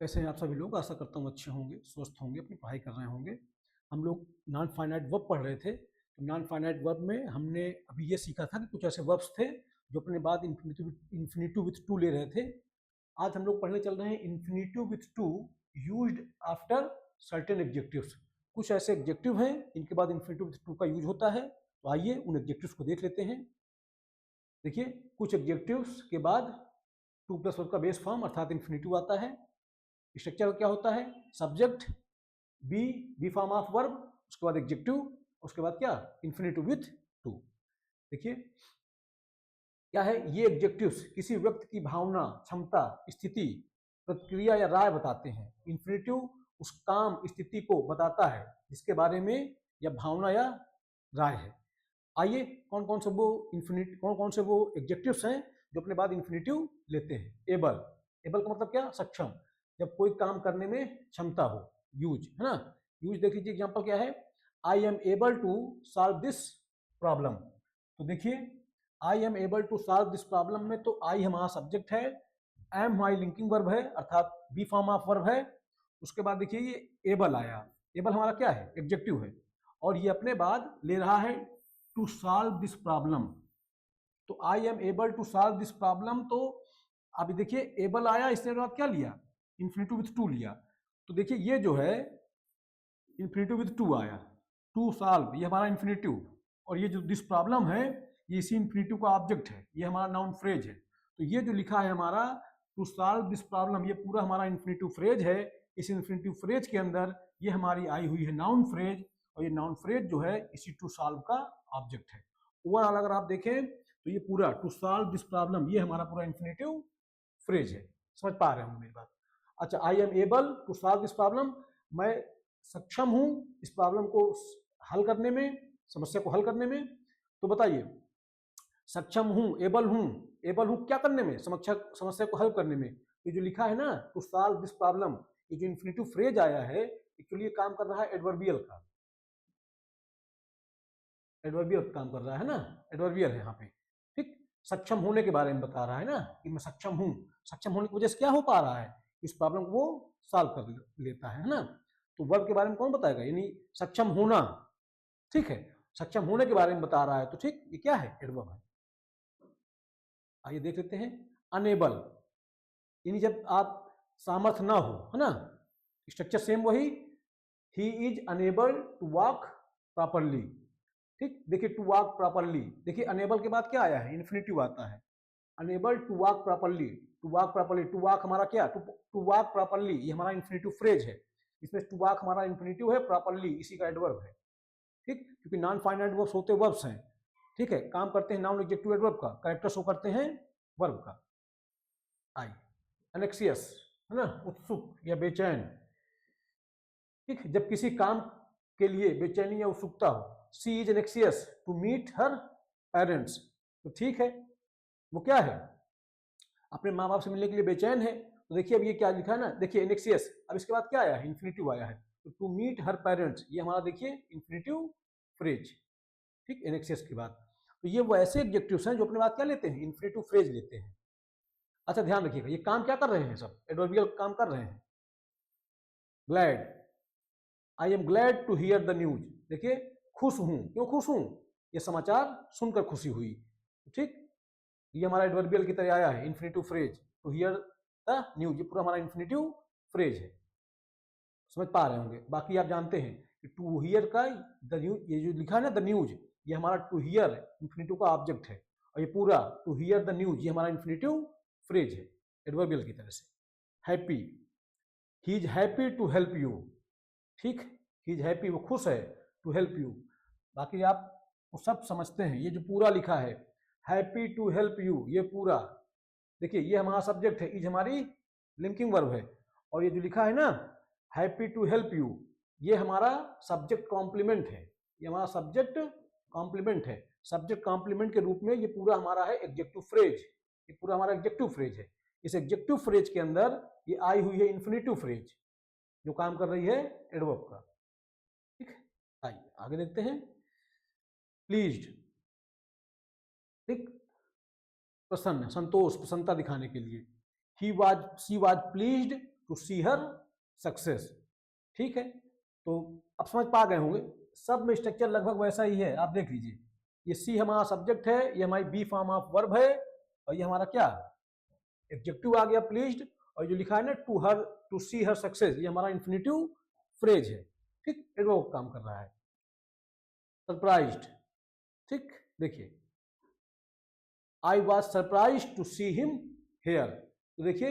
कैसे हैं आप सभी लोग। आशा करता हूँ अच्छे होंगे, स्वस्थ होंगे, अपनी पढ़ाई कर रहे होंगे। हम लोग नॉन फाइनाइट वर्ब पढ़ रहे थे। तो नॉन फाइनाइट वर्ब में हमने अभी ये सीखा था कि कुछ ऐसे वर्ब्स थे जो अपने बाद इन्फिनिटिव विथ टू ले रहे थे। आज हम लोग पढ़ने चल रहे हैं infinitive with to used after certain adjectives. कुछ ऐसे एडजेक्टिव हैं इनके बाद इन्फिनिटिव विथ टू का यूज होता है। तो आइए उन एडजेक्टिव्स को देख लेते हैं। देखिए, कुछ एडजेक्टिव्स के बाद टू प्लस वर्ब का बेस फॉर्म अर्थात इन्फिनिटिव आता है। स्ट्रक्चर क्या होता है? Subject, be form of verb, उसके बाद एडजेक्टिव, उसके बाद क्या? Infinitive with to. देखिए क्या है, ये एडजेक्टिव्स किसी व्यक्ति की भावना, क्षमता, स्थिति, प्रतिक्रिया या राय बताते हैं। इन्फिनिटिव उस काम, स्थिति को बताता है जिसके बारे में या भावना या राय है। आइए कौन कौन से वो एडजेक्टिव्स हैं जो अपने बाद इन्फिनिटिव लेते हैं। एबल, एबल का मतलब क्या? सक्षम, जब कोई काम करने में क्षमता हो। यूज, है ना? यूज देख लीजिए, एग्जांपल क्या है? I am able to solve this problem. तो देखिए, I am able to solve this problem में तो आई हमारा सब्जेक्ट है, एम हमारी लिंकिंग वर्ब है अर्थात बी फॉर्म ऑफ वर्ब है। उसके बाद देखिए ये एबल आया, एबल हमारा क्या है? एडजेक्टिव है, और ये अपने बाद ले रहा है टू सॉल्व दिस प्रॉब्लम। तो I am able to solve this problem, तो अभी देखिए एबल आया, इसने बाद क्या लिया? इन्फिनिटिव विथ टू लिया। तो देखिए ये जो है इन्फिनिटिव विथ टू आया, टू सॉल्व ये हमारा इन्फिनिटिव, और ये जो दिस प्रॉब्लम है ये इसी इन्फिनिटिव का ऑब्जेक्ट है, ये हमारा नाउन फ्रेज है। तो ये जो लिखा है हमारा टू सॉल्व दिस प्रॉब्लम, ये पूरा हमारा इन्फिनिटिव फ्रेज है। इस इन्फिनिटिव फ्रेज के अंदर ये हमारी आई हुई है नाउन फ्रेज, और ये नाउन फ्रेज जो है इसी टू सॉल्व का ऑब्जेक्ट है। ओवरऑल अगर आप देखें तो ये पूरा टू सॉल्व दिस प्रॉब्लम ये हमारा पूरा इन्फिनिटिव फ्रेज है। समझ पा रहे होंगे मेरी बात? अच्छा, I am able to solve this problem, मैं सक्षम हूं इस प्रॉब्लम को हल करने में, समस्या को हल करने में। तो बताइए, सक्षम हूं, एबल हूं क्या करने में? समस्या को हल करने में। ये जो लिखा है ना टू सॉल्व दिस प्रॉब्लम, ये जो इन्फिनिटिव फ्रेज आया है एक्चुअली काम कर रहा है एडवर्बियल का, एडवर्बियल काम कर रहा है ना, एडवर्बियल है यहाँ पे। ठीक, सक्षम होने के बारे में बता रहा है ना कि मैं सक्षम हूं। सक्षम होने की वजह से क्या हो पा रहा है? इस प्रॉब्लम को वो सॉल्व कर लेता है ना। तो वर्ब के बारे में कौन बताएगा? यानी सक्षम होना। ठीक है, सक्षम होने के बारे में बता रहा है, तो ठीक, ये क्या है? एडवर्ब है। आइए देख लेते हैं अनेबल, यानी जब आप सामर्थ्य ना हो, है ना। स्ट्रक्चर सेम वही, he is unable to walk properly. ठीक, देखिए टू वॉक प्रॉपरली, देखिए अनेबल के बाद क्या आया है? इन्फिनिटिव आता है। Unable to walk properly, to walk properly, to walk हमारा क्या? टू वॉक प्रॉपरली ये हमारा इन्फिनिटिव फ्रेज है। इसमें टू वॉक हमारा इन्फिनिटिव है, प्रॉपरली इसी का एडवर्ब है। ठीक, क्योंकि नॉन फाइनाइट वर्ब्स होते वर्ब्स हैं। ठीक है, काम करते हैं नाउन एडजेक्टिव एडवर्ब का, कैरेक्टर शो करते हैं वर्ब का। आई एनेक्सियस, है ना, उत्सुक या बेचैन। ठीक, जब किसी काम के लिए बेचैनी या उत्सुकता हो। She is anxious to meet her parents. तो ठीक है, वो क्या है? अपने माँ बाप से मिलने के लिए बेचैन है। तो देखिए अब ये क्या लिखा है ना, देखिए एनेक्सियस, अब इसके बाद क्या आया है? इन्फिनिटिव आया है। तो टू मीट हर पेरेंट्स ये हमारा देखिए इन्फिनिटिव फ्रेज। ठीक, एनेक्सियस के बाद। तो ये वो ऐसे एडजेक्टिव्स हैं जो अपने बाद क्या लेते हैं? इन्फिनिटिव फ्रेज लेते हैं। अच्छा ध्यान रखिएगा, ये काम क्या कर रहे हैं? सब एडवर्बियल काम कर रहे हैं। Glad, I am glad to hear the news. देखिए खुश हूं, क्यों खुश हूं? ये समाचार सुनकर खुशी हुई। ठीक, ये हमारा एडवर्बियल की तरह आया है, infinitive phrase to hear the news, ये पूरा हमारा इन्फिनिटिव फ्रेज है। समझ पा रहे होंगे? बाकी आप जानते हैं कि टू हियर का द न्यूज, ये जो लिखा है ना द न्यूज, ये हमारा टू हियर इन्फिनिटिव का ऑब्जेक्ट है, और ये पूरा टू हियर द न्यूज ये हमारा इन्फिनिटिव फ्रेज है एडवर्बियल की तरह से। Happy, he is happy to help you. ठीक, ही इज हैप्पी वो खुश है, टू हेल्प यू। बाकी आप वो सब समझते हैं, ये जो पूरा लिखा है हैप्पी टू हेल्प यू, ये पूरा देखिए ये हमारा सब्जेक्ट है, इज हमारी लिंकिंग वर्ब है, और ये जो लिखा है ना हैप्पी टू हेल्प यू ये हमारा सब्जेक्ट कॉम्प्लीमेंट है, ये हमारा सब्जेक्ट कॉम्प्लीमेंट है। सब्जेक्ट कॉम्प्लीमेंट के रूप में ये पूरा हमारा है एडजेक्टिव फ्रेज, ये पूरा हमारा एडजेक्टिव फ्रेज है। इस एडजेक्टिव फ्रेज के अंदर ये आई हुई है इन्फिनिटिव फ्रेज जो काम कर रही है एडवर्ब का। ठीक है, आइए आगे देखते हैं। प्लीज्ड, ठीक, प्रसन्न, संतोष, प्रसन्नता दिखाने के लिए। He was, she was pleased to see her success. ठीक है, तो अब समझ पा गए होंगे, सब में स्ट्रक्चर लगभग वैसा ही है। आप देख लीजिए, ये सी हमारा सब्जेक्ट है, ये हमारी बी फॉर्म ऑफ वर्ब है, और ये हमारा क्या एडजेक्टिव आ गया प्लीज्ड, और जो लिखा है ना टू सी हर सक्सेस, ये हमारा इंफिनिटिव फ्रेज है। ठीक, एडवर्ब काम कर रहा है। सरप्राइज्ड, ठीक, देखिए I was surprise to see him here. तो देखिए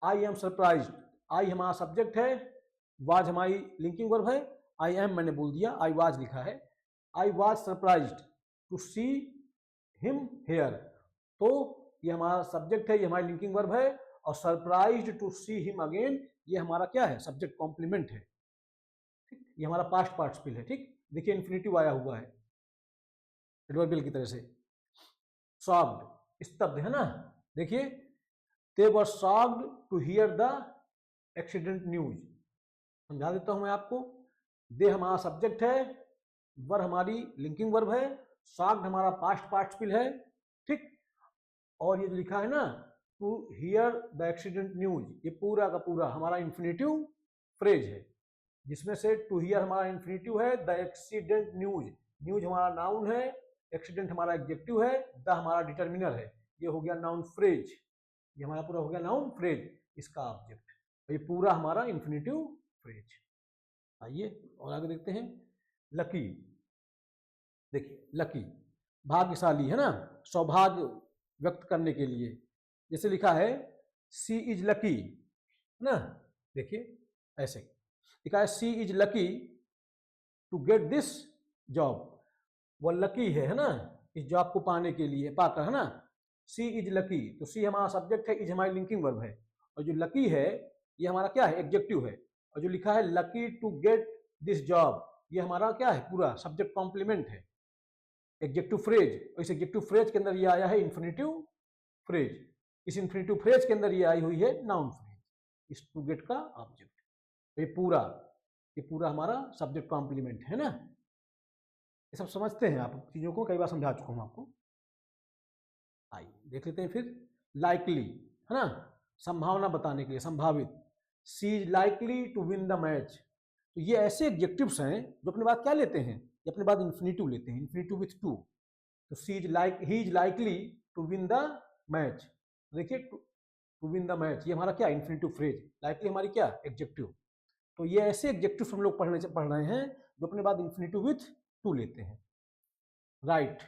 आई एम सरप्राइज, आई हमारा सब्जेक्ट है, वाज हमारी लिंकिंग वर्ब है, आई एम मैंने बोल दिया, आई वाज लिखा है। I was surprised to see him here, तो ये हमारा सब्जेक्ट है, ये हमारी लिंकिंग वर्ब है, और surprised to see him again ये हमारा क्या है, सब्जेक्ट कॉम्प्लीमेंट है। ठीक, ये हमारा पास्ट पार्टिसिपल है। ठीक, देखिए इन्फिनिटिव आया हुआ है एडवर्बियल की तरह से। शॉक्ड, स्तब्ध है ना, देखिए they were shocked to hear the accident news. समझा देता हूं मैं आपको, दे हमारा सब्जेक्ट है, वर हमारी लिंकिंग वर्ब है, शॉक्ड हमारा पास्ट पार्टिसिपल है। ठीक, और ये जो लिखा है ना to hear the accident news, ये पूरा का पूरा हमारा इंफिनिटिव फ्रेज है, जिसमें से टू हियर हमारा इंफिनिटिव है, द एक्सीडेंट न्यूज, न्यूज हमारा नाउन है, एक्सीडेंट हमारा एडजेक्टिव है, द हमारा डिटर्मिनर है, ये हो गया नाउन फ्रेज, ये हमारा पूरा हो गया नाउन फ्रेज, इसका ऑब्जेक्ट, ये पूरा हमारा इंफिनिटिव फ्रेज। आइए और आगे देखते हैं। लकी, देखिए लकी भाग्यशाली है ना, सौभाग्य व्यक्त करने के लिए, जैसे लिखा है सी इज लकी है ना, देखिए ऐसे लिखा है she is lucky to get this job, वो लकी है ना इस जॉब को पाने के लिए, पाकर है ना। सी इज लकी, तो सी हमारा सब्जेक्ट है, इज हमारी लिंकिंग वर्ब है, और जो लकी है ये हमारा क्या है, एडजेक्टिव है, और जो लिखा है lucky to get this job, ये हमारा क्या है, पूरा सब्जेक्ट कॉम्प्लीमेंट है, एडजेक्टिव फ्रेज। इस एडजेक्टिव फ्रेज के अंदर ये आया है इन्फिनिटिव फ्रेज, इस इन्फिनिटिव फ्रेज के अंदर ये आई हुई है नाउन फ्रेज, इस टू गेट का ऑब्जेक्ट। तो ये पूरा हमारा सब्जेक्ट कॉम्प्लीमेंट है ना। ये सब समझते हैं आप चीजों को, कई बार समझा चुका हूं आपको। आइए देख लेते हैं फिर। लाइकली है ना, संभावना बताने के लिए, संभावित, she is likely to win the match. तो ये ऐसे एडजेक्टिव्स हैं जो अपने बाद क्या लेते हैं, ये अपने बाद इन्फिनिटिव लेते हैं, इन्फिनिटिव विथ टू। तो she is like, he is likely to win the match, देखिए टू विन द मैच, ये हमारा क्या इन्फिनिटिव फ्रेज, लाइकली हमारी क्या एडजेक्टिव। तो ये ऐसे एडजेक्टिव्स हम लोग पढ़ रहे हैं जो अपने बाद इन्फिनिटिव विथ टू लेते हैं। राइट,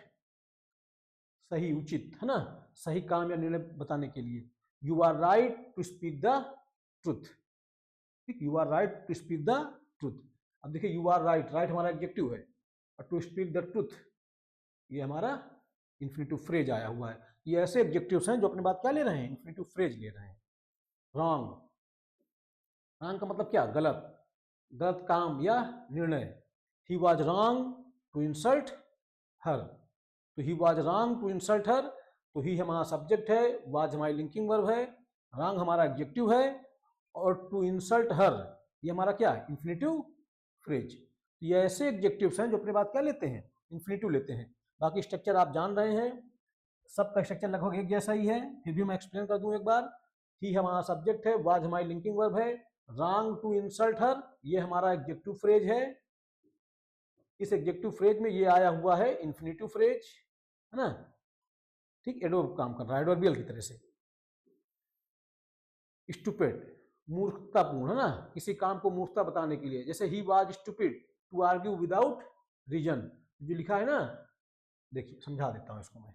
सही, उचित है ना, सही काम या निर्णय बताने के लिए। You are right to speak the truth, ठीक, you are right to speak the truth. अब देखिए यू आर राइट, राइट हमारा एडजेक्टिव है, और टू स्पीक द ट्रुथ ये हमारा इन्फिनिटिव फ्रेज आया हुआ है। ये ऐसे एडजेक्टिव्स हैं जो अपने बाद क्या ले रहे हैं, इन्फिनिटिव फ्रेज ले रहे हैं। रॉन्ग, रॉन्ग का मतलब क्या, गलत, गलत काम या निर्णय। He was wrong to insult her, तो he was wrong to insult her, तो ही हमारा सब्जेक्ट है, वॉज हमारी लिंकिंग वर्ब है, रॉन्ग हमारा एडजेक्टिव है, और टू इंसल्ट हर ये हमारा क्या है, इन्फिनिटिव फ्रेज। ये ऐसे एडजेक्टिव्स हैं जो अपने बाद क्या लेते हैं, इन्फिनिटिव लेते हैं। बाकी स्ट्रक्चर आप जान रहे हैं, सबका स्ट्रक्चर लगभग एक जैसा ही है, फिर भी मैं एक्सप्लेन कर दूं एक बार। ही हमारा सब्जेक्ट है, वाज हमारी लिंकिंग वर्ब है, रॉन्ग टू इंसल्ट हर ये हमारा एडजेक्टिव फ्रेज है। इस एडजेक्टिव फ्रेज में ये आया हुआ है इन्फिनिटिव फ्रेज, है ना, ठीक, एडवर्ब काम कर रहा है एडवर्बियल की तरह से। स्टूपिड, मूर्खतापूर्ण, है ना, किसी काम को मूर्खता बताने के लिए, जैसे he was stupid to argue without reason, जो लिखा है ना, देखिए समझा देता हूं इसको मैं।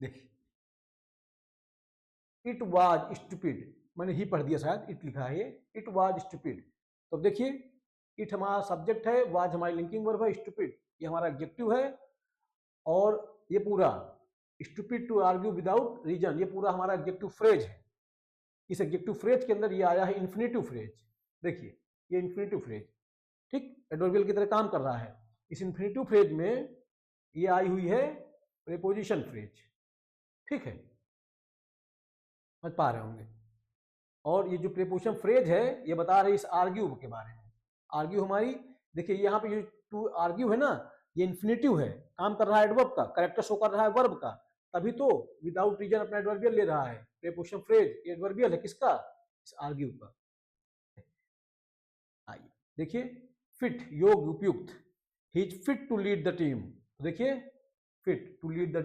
देखिए इट वाज स्टूपिड, मैंने ही पढ़ दिया शायद, इट लिखा है ये, इट वाज स्टूपिड। तो देखिए इट हमारा सब्जेक्ट है, वाज हमारी लिंकिंग वर्ब है, स्टूपिड ये हमारा एडजेक्टिव है, और ये पूरा stupid to argue without reason ये पूरा हमारा एडजेक्टिव फ्रेज है। इस एडजेक्टिव फ्रेज के अंदर ये आया है इन्फिनिटिव फ्रेज, देखिए ये इन्फिनिटिव फ्रेज, ठीक, एडवर्बियल की तरह काम कर रहा है। इस इन्फिनिटिव फ्रेज में ये आई हुई है प्रीपोजिशन फ्रेज, ठीक है, समझ पा रहे होंगे। और ये जो प्रीपोजिशन फ्रेज है ये बता रही है इस आर्ग्यू के बारे में। आर्ग्यू हमारी, देखिए यहाँ पे ये टू आर्ग्यू है ना, ये इन्फिनिटिव है, काम कर रहा है एडवर्ब का, कैरेक्टर शो कर रहा है वर्ब का, तभी तो विदाउट रीजन अपना एडवर्बियल ले रहा है। प्रीपोजिशन फ्रेज ये एडवर्बियल है किसका, आर्ग्यू पर। आइए देखिए, फिट योग उपयुक्त, he is fit to lead the team. तो देखिए fit to lead the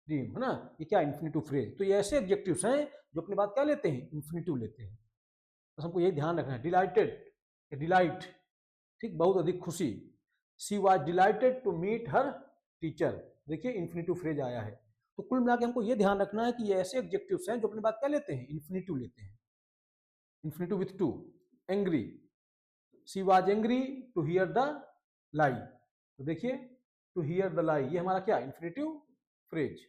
team है ना, ये क्या इन्फिनिटिव फ्रेज। तो ये ऐसे एडजेक्टिव्स हैं जो अपने बात क्या लेते हैं, इन्फिनिटिव लेते हैं। बस हमको यही ध्यान रखना है। डिलाइटेड, डिलाइट, ठीक, बहुत अधिक खुशी। She was delighted to meet her teacher, देखिए इन्फिनिटिव फ्रेज आया है। तो कुल मिला के हमको ये ध्यान रखना है कि ये ऐसे एडजेक्टिव्स हैं जो अपनी बात क्या लेते हैं, इन्फिनिटिव लेते हैं। Infinitive with to. Angry, she was angry to hear the lie. तो देखिए टू हियर द लाई, ये हमारा क्या इन्फिनिटिव फ्रेज।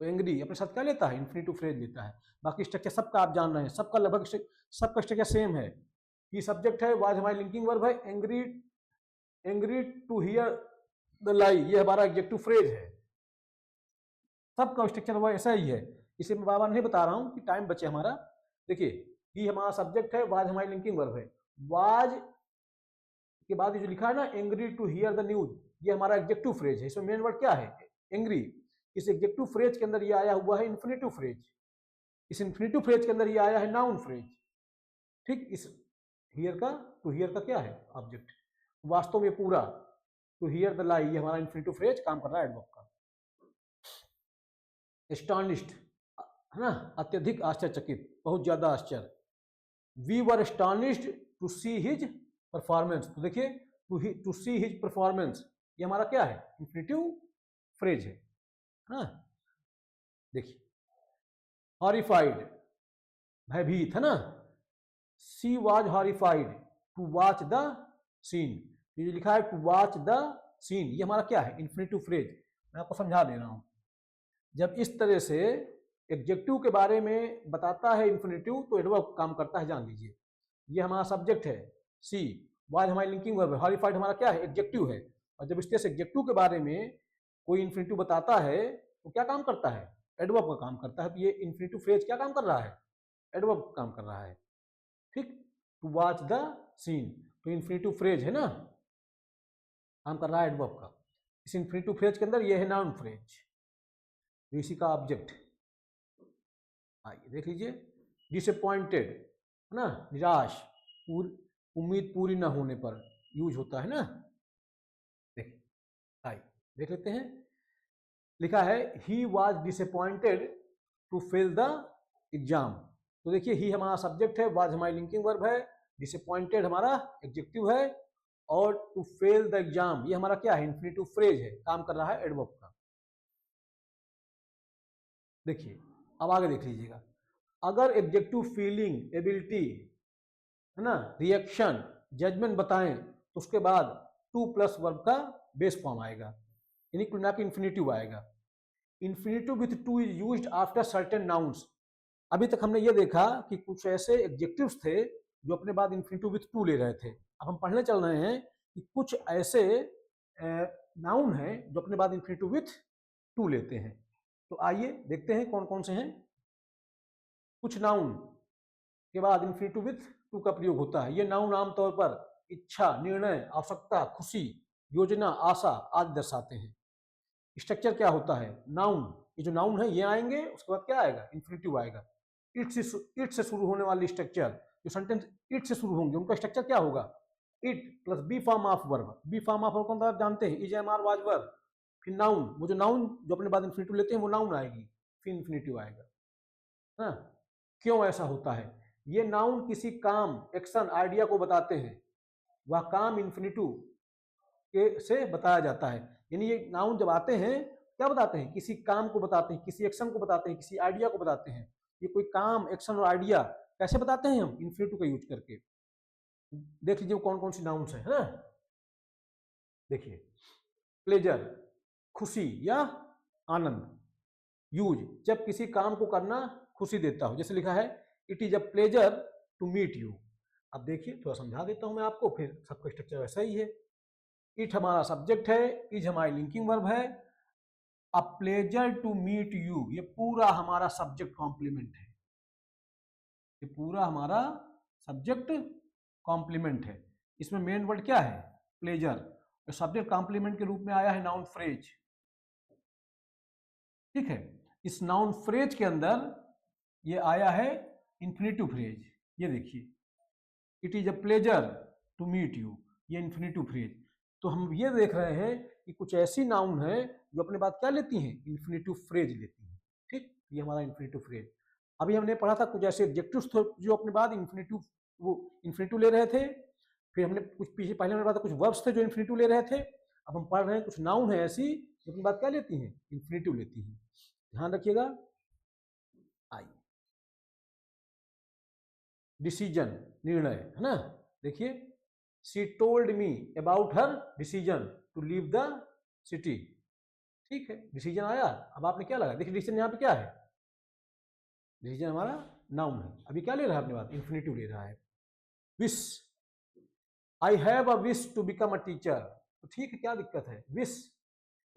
तो एंग्री अपने साथ क्या लेता है, इन्फिनिटिव फ्रेज लेता है। बाकी स्ट्रक्चर सबका आप जान रहे हैं, सबका लगभग सबका स्ट्रक्चर सेम है। ये सब्जेक्ट है, वाज हमारी लिंकिंग वर्ब है, angry, angry to hear the lie ये हमारा एडजेक्टिव फ्रेज है। सबका स्ट्रक्चर वो ऐसा ही है, इसे मैं बार बार नहीं बता रहा हूं कि टाइम बचे हमारा। देखिए ये हमारा सब्जेक्ट है, वाज हमारी लिंकिंग वर्ब है। वाज के बाद जो लिखा है ना, angry to hear the news, ये हमारा एडजेक्टिव फ्रेज है। इसमें मेन वर्ड क्या है, एंग्री। इस एडजेक्टिव फ्रेज के अंदर ये आया हुआ है इन्फिनिटिव फ्रेज। इस इन्फिनिटिव फ्रेज के अंदर ये आया है नाउन फ्रेज। ठीक, इस हियर का, टू हियर का क्या है ऑब्जेक्ट, वास्तव में पूरा। टू हियर द लाई ये हमारा इन्फिनिटिव फ्रेज काम कर रहा है एडवर्ब का। एस्टॉनिश्ड है ना, अत्यधिक आश्चर्यचकित, बहुत ज्यादा आश्चर्य। We were astonished to see his performance. तो देखिए टू सी हिज परफॉर्मेंस ये हमारा क्या है, इन्फिनिटिव फ्रेज है ना। देखिए हॉरिफाइड, भयभीत है ना। She was horrified to watch the scene, ये जो लिखा है टू वॉच द सीन ये हमारा क्या है, इन्फिनिटिव फ्रेज। मैं आपको समझा दे रहा हूं। जब इस तरह से एडजेक्टिव के बारे में बताता है इन्फिनिटिव, तो एडवर्ब काम करता है, जान लीजिए। ये हमारा सब्जेक्ट है, सी वॉज हमारी लिंकिंग वर्ब है, हॉरिफाइड हमारा क्या है, एडजेक्टिव है। और जब इस तरह से एडजेक्टिव के बारे में कोई इन्फिनिटिव बताता है तो क्या काम करता है, एडवर्ब का काम करता है। तो ये इन्फिनिटिव फ्रेज क्या काम कर रहा है, एडवर्ब काम कर रहा है। ठीक, टू वॉच द सीन तो इन्फिनिटिव फ्रेज है ना, काम कर रहा है एडवर्ब का। इस इन्फिनिटिव फ्रेज के अंदर ये है नाउन फ्रेज, इसी का ऑब्जेक्ट। आइए देख लीजिए, डिसअपॉइंटेड है ना, निराश, उम्मीद पूरी ना होने पर यूज होता है ना। देखिए आइए देख लेते हैं। लिखा है he was disappointed to fail the exam. तो देखिए ही हमारा सब्जेक्ट है, वॉज हमारी लिंकिंग वर्ब है, डिसअपॉइंटेड हमारा एडजेक्टिव है, और टू फेल द एग्जाम ये हमारा क्या है, इन्फिनिटिव फ्रेज है, काम कर रहा है एडवर्ब का। देखिए अब आगे देख लीजिएगा। अगर एडजेक्टिव फीलिंग, एबिलिटी है ना, रिएक्शन, जजमेंट बताएं तो उसके बाद टू प्लस वर्ब का बेस फॉर्म आएगा, यानी कुल मिला के इन्फिनिटिव आएगा। Infinitive with two is used after certain nouns. अभी तक हमने ये देखा कि कुछ ऐसे एडजेक्टिव्स थे जो अपने बाद इन्फिनिटिव विथ टू ले रहे थे। अब हम पढ़ने चल रहे हैं कि कुछ ऐसे नाउन हैं जो अपने बाद इन्फिनिटिव विथ टू लेते हैं। तो आइए देखते हैं कौन कौन से हैं। कुछ नाउन के बाद इन्फिनिटिव विथ टू का प्रयोग होता है। ये नाउन आमतौर पर इच्छा, निर्णय, आवश्यकता, खुशी, योजना, आशा आदि दर्शाते हैं। स्ट्रक्चर क्या होता है, नाउन, ये जो नाउन है ये आएंगे, उसके बाद क्या आएगा, इन्फिनिटिव आएगा। इट से शुरू होने वाली स्ट्रक्चर, जो सेंटेंस इट से शुरू होंगे उनका स्ट्रक्चर क्या होगा, it plus be form of verb. Be form of verb आप जानते हैं, is am are was verb. फिर नाउन, वो जो नाउन जो अपने बाद इन्फिनिटिव लेते हैं वो नाउन आएगी, फिर इन्फिनिटिव आएगा। हाँ, क्यों ऐसा होता है, ये नाउन किसी काम, एक्शन, आइडिया को बताते हैं। वह काम इन्फिनिटिव के से बताया जाता है। यानी ये नाउन जब आते हैं क्या बताते हैं, किसी काम को बताते हैं, किसी एक्शन को बताते हैं, किसी आइडिया को बताते हैं। ये कोई काम, एक्शन और आइडिया कैसे बताते हैं हम, इन्फिनिटिव का यूज करके। देख लीजिए कौन कौन सी नाउन्स है ना। देखिए प्लेजर, खुशी या आनंद। यूज, जब किसी काम को करना खुशी देता हो, जैसे लिखा है it is a pleasure to meet you. अब देखिए थोड़ा समझा देता हूं मैं आपको, फिर सबका स्ट्रक्चर वैसा ही है। इट हमारा सब्जेक्ट है, इज हमारी लिंकिंग वर्ब है, a pleasure to meet you ये पूरा हमारा सब्जेक्ट कॉम्प्लीमेंट है। ये पूरा हमारा सब्जेक्ट कॉम्प्लीमेंट है। इसमें मेन वर्ड क्या है, प्लेजर। सब्जेक्ट कॉम्प्लीमेंट के रूप में आया है नाउन फ्रेज। ठीक है, इस नाउन फ्रेज के अंदर ये आया है इन्फिनेटिव फ्रेज, ये देखिए, it is a pleasure to meet you, ये इन्फिनेटिव फ्रेज। तो हम ये देख रहे हैं कि कुछ ऐसी नाउन है जो अपने बात क्या लेती हैं, इन्फिनेटिव फ्रेज लेती हैं। ठीक, ये हमारा इन्फिनेटिव फ्रेज। अभी हमने पढ़ा था कुछ ऐसे एडजेक्टिव्स जो अपने बाद इन्फिनेटिव, वो इन्फिनेटिव ले रहे थे। फिर हमने कुछ पीछे पहले हमने पढ़ा था कुछ वर्ब्स थे जो इन्फिनेटिव ले रहे थे। अब हम पढ़ रहे हैं कुछ नाउन है ऐसी जो अपनी बात क्या लेती हैं, इन्फिनेटिव लेती हैं। ध्यान रखिएगा। आई, डिसीजन, निर्णय, है ना। देखिए, she told me about her decision to leave the city. ठीक है, डिसीजन आया। अब आपने क्या लगा, देखिए डिसीजन यहाँ पे क्या है, डिसीजन हमारा नाउन है। अभी क्या ले रहा है अपने बात, इन्फिनेटिव ले रहा है। Wish, I have a wish to become a teacher. तो ठीक है, क्या दिक्कत है, विश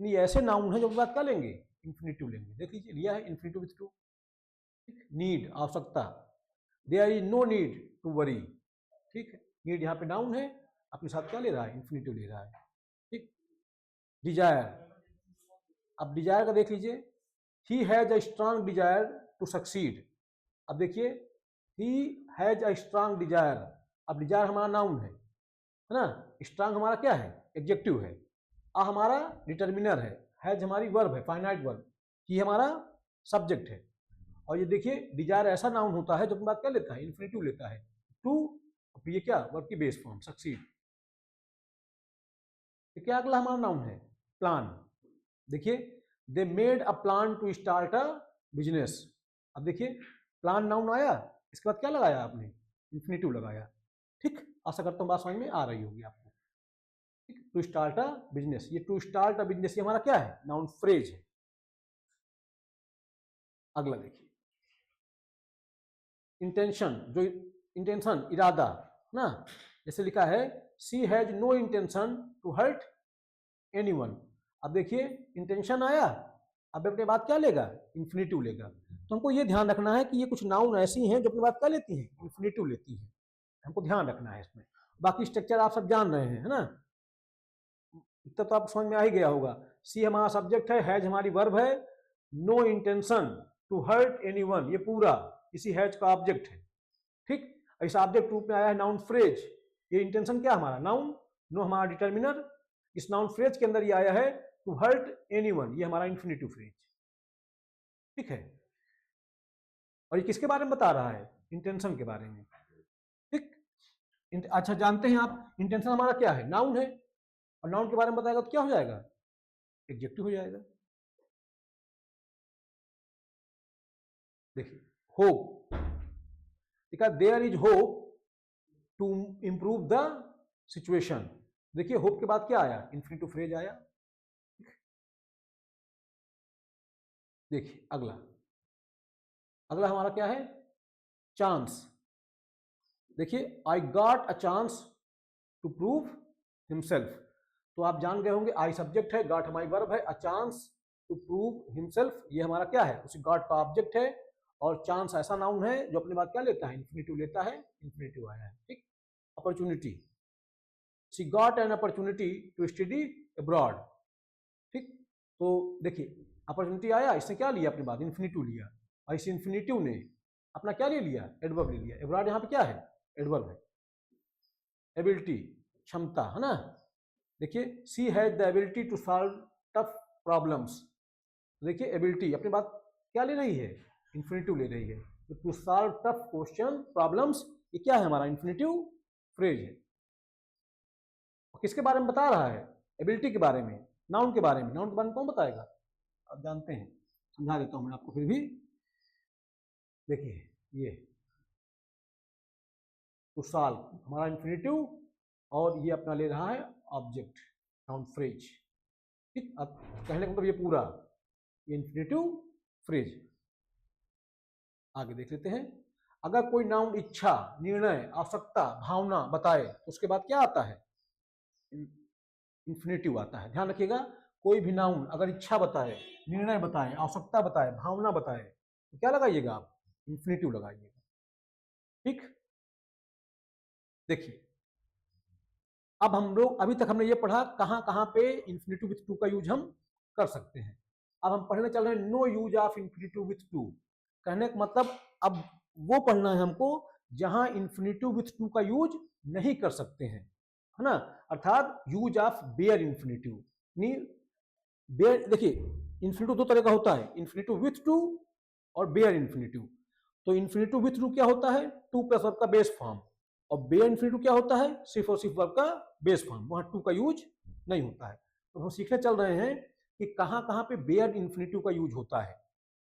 नहीं, ऐसे नाउन है जो बात क्या लेंगे, इन्फिनेटिव लेंगे। देख लीजिए, लिया है इन्फिनेटिव विथ टू। नीड, आवश्यकता, there is no need to worry. ठीक है, नीड यहाँ पे नाउन है, अपने साथ क्या ले रहा है, इन्फिनेटिव ले रहा है। ठीक, डिजायर, अब डिजायर का देख लीजिए, he has a strong desire to succeed. अब देखिए, he has a strong desire, अब डिजायर हमारा नाउन है ना, स्ट्रांग हमारा क्या है, एडजेक्टिव है, आ हमारा डिटर्मिनर है, हैज हमारी वर्ब है, फाइनाइट वर्ब, ही हमारा सब्जेक्ट है। और ये देखिए, डिजायर ऐसा नाउन होता है जो अपनी बात क्या लेता है, इन्फिनेटिव लेता है, टू, ये क्या, वर्ब की बेस फॉर्म, सक्सीड। ये क्या अगला हमारा नाउन है, प्लान। देखिए, they made a plan to start a business. अब देखिए, प्लान नाउन आया, इसके बाद क्या लगाया आपने, इन्फिनेटिव लगाया। ठीक, आशा करता हूँ बात समझ में आ रही होगी आपको। ठीक, टू स्टार्ट अ बिजनेस, ये टू स्टार्ट अ बिजनेस ये हमारा क्या है, नाउन फ्रेज है। अगला देखिए, इंटेंशन, जो इंटेंशन, इरादा ना, जैसे लिखा है, she has no intention to hurt anyone. अब देखिए, इंटेंशन आया, अब अपने बात क्या लेगा, इन्फिनेटिव लेगा। तो हमको ये ध्यान रखना है कि ये कुछ नाउन ऐसी हैं जो अपनी बात क्या लेती हैं, इन्फिनेटिव लेती हैं। हमको ध्यान रखना है इसमें। बाकी स्ट्रक्चर आप सब जान रहे हैं, है ना, इतना तो आप समझ में आ ही गया होगा। सी हमारा सब्जेक्ट है, हैज हमारी वर्ब है, no intention to hurt anyone, ये पूरा इसी हैज का ऑब्जेक्ट है। ठीक, इस ऑब्जेक्ट रूप में आया है नाउन फ्रेज, ये इंटेंशन क्या हमारा नाउन, नो हमारा डिटर्मिनर, इस नाउन फ्रेज के अंदर ये आया है टू हर्ट एनीवन, ये हमारा इन्फिनेटिव फ्रेज। ठीक है, और ये किसके बारे में बता रहा है, इंटेंशन के बारे में। ठीक, अच्छा जानते हैं आप, इंटेंशन हमारा क्या है, नाउन है, और नाउन के बारे में बताएगा तो क्या हो जाएगा, एडजेक्टिव हो जाएगा। देखिए, होप, देखा, there is hope to improve the situation. देखिए, होप के बाद क्या आया, इन्फिनेटिव फ्रेज आया। देखिए, अगला अगला हमारा क्या है, चांस। देखिए, I got a chance to prove himself. तो आप जान गए होंगे, आई सब्जेक्ट है, गॉट हमारी वर्ब है, a chance to prove himself ये हमारा क्या है, उसी गॉट का ऑब्जेक्ट है। और चांस ऐसा नाउन है जो अपने बात क्या लेता है, इन्फिनेटिव लेता है, इन्फिनेटिव आया है। ठीक, opportunity, she got an opportunity to study abroad. ठीक, तो देखिए, अपॉर्चुनिटी आया, इसने क्या लिया अपनी बात, इन्फिनेटिव लिया, और इस इन्फिनेटिव ने अपना क्या ले लिया, एडवर्ब ले लिया। एब्रॉड यहाँ पे क्या है, एडवर्ब है। एबिलिटी, क्षमता, है ना। देखिए, she has the ability to solve tough problems. देखिए, एबिलिटी अपनी बात क्या ले रही है, इन्फिनेटिव ले रही है। तो to solve tough question problems, ये क्या है हमारा, इन्फिनेटिव फ्रेज है। और किसके बारे में बता रहा है, एबिलिटी के बारे में, नाउन के बारे में। नाउन के बारे में कौन बताएगा, आप जानते हैं, समझा देता हूं मैं आपको फिर भी। देखिए, ये टू सॉल्व हमारा इन्फिनेटिव, और ये अपना ले रहा है ऑब्जेक्ट, नाउन फ्रेज। ठीक, अब कहने का मतलब ये पूरा, ये इन्फिनेटिव फ्रेज। आगे देख लेते हैं, अगर कोई नाउन इच्छा, निर्णय, आवश्यकता, भावना बताए तो उसके बाद क्या आता है, इन्फिनेटिव आता है। ध्यान रखिएगा, कोई भी नाउन अगर इच्छा बताए, निर्णय बताए, आवश्यकता बताए, भावना बताए, तो क्या लगाइएगा आप, इन्फिनेटिव लगाइएगा। ठीक, देखिए, अब हम लोग अभी तक हमने ये पढ़ा कहां कहां पे इन्फिनेटिव विथ टू का यूज हम कर सकते हैं। अब हम पढ़ने चल रहे हैं no use of infinitive with to. कहने का मतलब अब वो पढ़ना है हमको जहां इन्फिनिटिव विथ टू का यूज नहीं कर सकते हैं, है ना, अर्थात use of bare infinitive. Bare देखिए इन्फिनिटिव दो तरह का होता है, इन्फिनिटिव विथ टू और बेयर इन्फिनिटिव। तो इन्फिनिटिव विथ टू क्या होता है, टू प्लस वर्ब का बेस फॉर्म, और बेयर इन्फिनिटिव क्या होता है, सिर्फ और सिर्फ वर्ब का बेस फॉर्म, वहां टू का यूज नहीं होता है। तो हम सीखने चल रहे हैं कि कहां कहां पे बेयर इन्फिनिटिव का यूज होता है।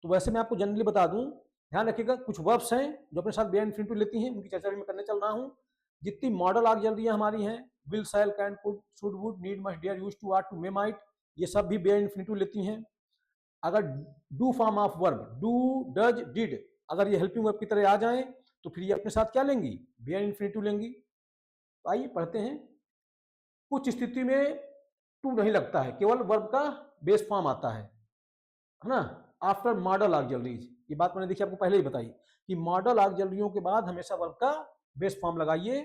तो वैसे मैं आपको जनरली बता दूं, ध्यान रखिएगा कुछ वर्ब्स हैं जो अपने साथ बेयर इन्फिनिटिव लेती हैं, उनकी चर्चा भी मैं करने चल रहा हूं। जितनी मॉडल ऑक्सिलरियां हमारी हैं, will, shall, can, could, should, would, need, must, dare, used to, are, to, may, might, ये सब भी बेयर इन्फिनिटिव लेती हैं। अगर do form of verb, do, does, did, अगर ये हेल्पिंग वर्ब की तरह आ जाए तो फिर ये अपने साथ क्या लेंगी, बेयर इन्फिनिटिव लेंगी। तो आइए पढ़ते हैं। कुछ स्थिति में टू नहीं लगता है, केवल वर्ब का बेस फॉर्म आता है ना, आफ्टर मॉडल ऑक्सिलरीज। ये बात मैंने देखिए आपको पहले ही बताई कि मॉडल ऑक्सिलरियों के बाद हमेशा वर्ब का बेस फॉर्म लगाइए,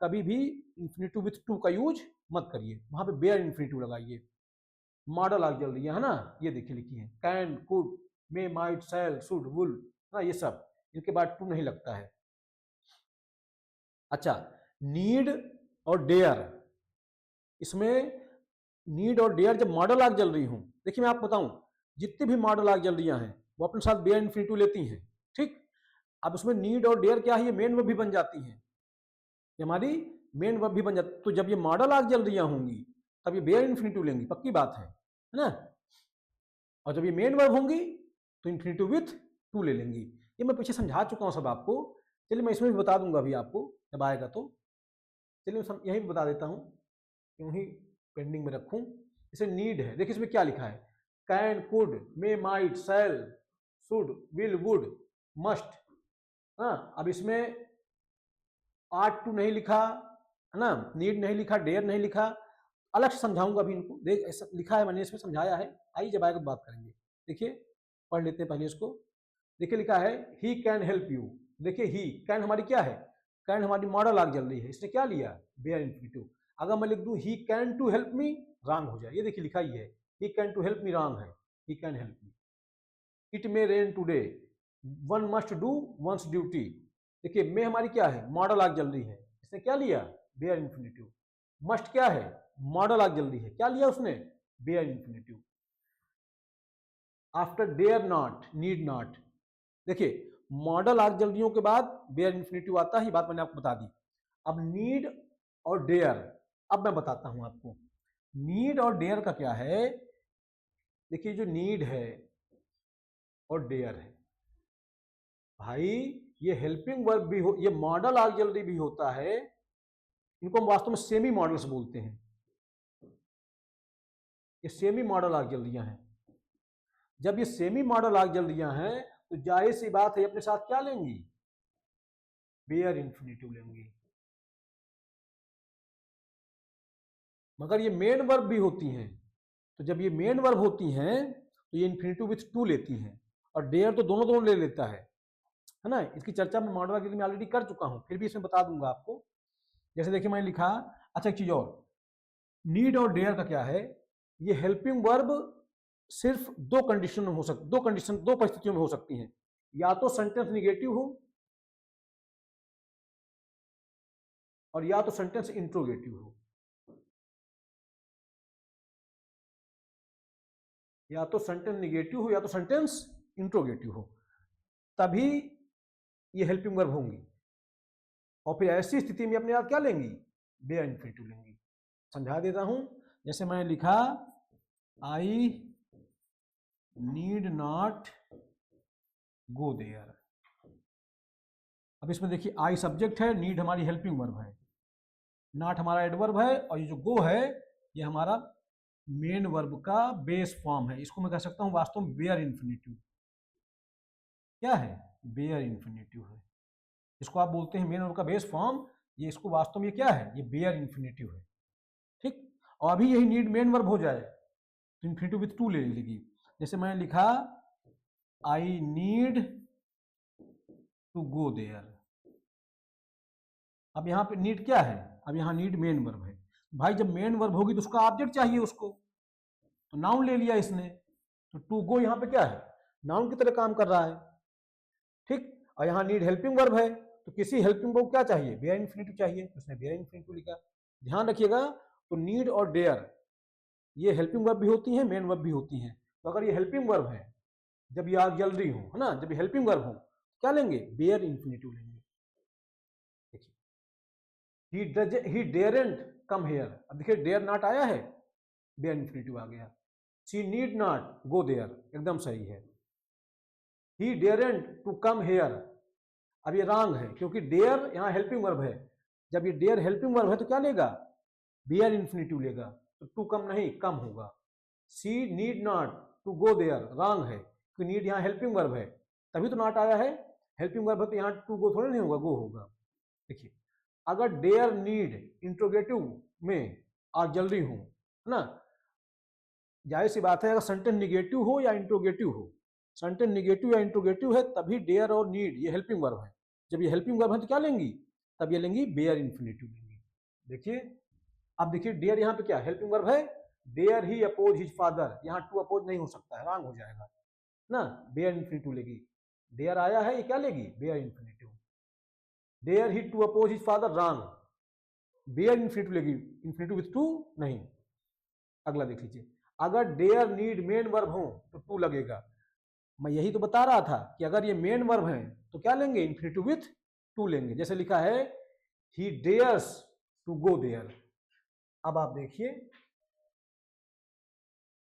कभी भी इन्फिनिटिव विथ टू का यूज मत करिए, वहां पे बेयर इन्फिनिटिव लगाइए। मॉडल ऑक्सिलरी है ना, ये देखिए लिखी है, can, could, may, might, shall, should, will, ना ये सब, इनके बाद टू नहीं लगता है। अच्छा, नीड और डेयर, इसमें नीड और डेयर जब मॉडल ऑक्सिलरी हूं, देखिए मैं आपको बताऊं, जितनी भी मॉडल ऑक्सिलरियां हैं वो अपने साथ बेयर इन्फिनिटिव लेती हैं, ठीक। अब उसमें नीड और डेयर क्या है, ये मेन वर्ब भी बन जाती है, ये हमारी मेन वर्ब भी बन जाती। तो जब ये मॉडल ऑक्सिलरियां होंगी तब ये बेयर इन्फिनिटिव लेंगी, पक्की बात है ना। और जब ये मेन वर्ब होंगी तो इन्फिनिटिव विथ टू ले लेंगी। ये मैं पीछे समझा चुका हूं सब आपको, चलिए मैं इसमें भी बता दूंगा अभी आपको जब आएगा तो। चलिए मैं यहीं बता देता हूं, क्यों ही पेंडिंग में रखूं। इसे नीड है, देखिए इसमें क्या लिखा है, can, could, may, might, shall, should, will, would, must. हाँ, अब इसमें आर्ट टू नहीं लिखा है ना, नीड नहीं लिखा, डेयर नहीं लिखा, अलग से समझाऊंगा अभी इनको, देख ऐसा लिखा है मैंने, इसमें समझाया है, आइए जब आएगा बात करेंगे। देखिए पढ़ लेते हैं पहले इसको। देखिए लिखा है ही कैन हेल्प यू, देखिए ही कैन हमारी क्या है, कैन हमारी मॉडल ऑक्सिलरी है, इसने क्या लिया, बेयर इन्फिनिटिव। अगर मैं लिख दूं he can to help me, wrong हो जाए, ये देखिए लिखा ही है he can to help me, wrong है, he can help me. It may rain today, one must do one's duty, देखिए मे हमारी क्या है, मॉडल ऑक्सिलरी है, इसने क्या लिया, बेयर इन्फिनिटिव। मस्ट क्या है, मॉडल ऑक्सिलरी है, क्या लिया उसने, bare infinitive. After dare not, need not, देखिए मॉडल ऑक्सिलरियों के बाद बेयर इन्फिनिटिव आता है, ये बात मैंने आपको बता दी। अब नीड और डेयर, अब मैं बताता हूं आपको नीड और डेयर का क्या है। देखिए जो नीड है और डेयर है भाई, ये हेल्पिंग वर्ब भी हो, ये मॉडल ऑक्सिलरी भी होता है, इनको हम वास्तव में सेमी मॉडल्स बोलते हैं, ये सेमी मॉडल ऑक्सिलरियां हैं। जब ये सेमी मॉडल ऑक्सिलरियां हैं तो जाहिर सी बात है अपने साथ क्या लेंगी, बेयर इन्फिनिटिव लेंगी। मगर ये मेन वर्ब भी होती हैं, तो जब ये मेन वर्ब होती हैं तो ये इन्फिनिटिव विथ टू लेती हैं, और डेयर तो दोनों दोनों ले लेता है ना। इसकी चर्चा मैं मॉडल ऑक्सिलरी में ऑलरेडी कर चुका हूं, फिर भी इसमें बता दूंगा आपको। जैसे देखिए मैंने लिखा, अच्छा एक चीज और, नीड और डेयर का क्या है, ये हेल्पिंग वर्ब सिर्फ दो कंडीशन में हो सकती, दो कंडीशन, दो परिस्थितियों में हो सकती हैं, या तो सेंटेंस निगेटिव हो और या तो सेंटेंस इंट्रोगेटिव हो, या तो सेंटेंस निगेटिव हो या तो सेंटेंस इंट्रोगेटिव हो, तभी ये हेल्पिंग वर्ब होंगी। और फिर ऐसी स्थिति में अपने आप क्या लेंगी, बेयर इन्फिनिटिव लेंगी। समझा देता हूं, जैसे मैंने लिखा I need not go there. अब इसमें देखिए आई सब्जेक्ट है, नीड हमारी हेल्पिंग वर्ब है, नॉट हमारा एडवर्ब है, और ये जो गो है ये हमारा मेन वर्ब का बेस फॉर्म है। इसको मैं कह सकता हूं वास्तव में बेयर इन्फिनिटिव, क्या है, बेयर इन्फिनिटिव है। इसको आप बोलते हैं मेन वर्ब का बेस फॉर्म, ये इसको वास्तव में ये क्या है, ये बेयर इन्फिनिटिव है, ठीक। और अभी यही नीड मेन वर्ब हो जाए तो इन्फिनिटिव विथ टू ले लेगी। जैसे मैंने लिखा I need to go there, अब यहाँ पे नीड क्या है, अब यहाँ नीड मेन वर्ब है। भाई जब मेन वर्ब होगी तो उसका ऑब्जेक्ट चाहिए उसको, तो नाउन ले लिया इसने, तो टू गो यहाँ पे क्या है, नाउन की तरह काम कर रहा है, ठीक। और यहाँ नीड हेल्पिंग वर्ब है, तो किसी हेल्पिंग वर्ब को क्या चाहिए, बेयर इन्फिनिटिव चाहिए, तो उसने बेयर इन्फिनिटिव लिखा। ध्यान रखिएगा, तो नीड और डेयर ये हेल्पिंग वर्ब भी होती हैं, मेन वर्ब भी होती हैं। तो अगर ये हेल्पिंग वर्ब है, जब ये आग जल रही हो, है ना, जब ये हेल्पिंग वर्ब हो, क्या लेंगे, बेयर इन्फिनिटिव लेंगे। देखिए, ही डेयरेंट कम हेयर, अब देखिए डेयर नॉट आया है, बेयर इन्फिनिटिव आ गया। She need not go there, एकदम सही है। ही डेयरेंट टू कम हेयर, अब ये रॉन्ग है, क्योंकि डेयर यहाँ हेल्पिंग वर्ब है। जब ये डेयर हेल्पिंग वर्ब है तो क्या लेगा, बेयर इन्फिनिटिव लेगा, तो टू कम नहीं, कम होगा। She need not to go there, wrong है, क्योंकि नीड यहाँ हेल्पिंग वर्ब है, तभी तो नॉट आया है। हेल्पिंग वर्ब है तो यहाँ टू गो थोड़ा नहीं होगा, गो होगा। देखिए, अगर डेयर नीड इंट्रोगेटिव में आग जल रही हो, है ना, जाहिर सी बात है, अगर सेंटेंस निगेटिव हो या इंट्रोगेटिव हो, सेंटेंस निगेटिव या इंट्रोगेटिव है तभी डेयर और नीड ये हेल्पिंग वर्ब है। जब ये हेल्पिंग वर्ब है तो क्या लेंगी, तब ये लेंगी बेयर इन्फिनिटिव लेंगी। देखिए, अब देखिए डेयर यहाँ पे क्या हेल्पिंग वर्ब है, dare he oppose his father, यहाँ टू अपोज नहीं हो सकता है, रॉन्ग हो जाएगा ना, बेयर इन्फिनिटिव लेगी। डेयर आया है, ये क्या लेगी, bare infinitive. Dare he to oppose his father, wrong, bare infinitive लेगी, इन्फिनिटिव विथ टू नहीं। अगला देख लीजिए, अगर डेयर नीड मेन वर्ब हो तो टू लगेगा। मैं यही तो बता रहा था कि अगर ये मेन वर्ब है तो क्या लेंगे, इन्फिनिटिव विथ टू लेंगे। जैसे लिखा है ही डेयर्स टू गो देयर। अब आप देखिए,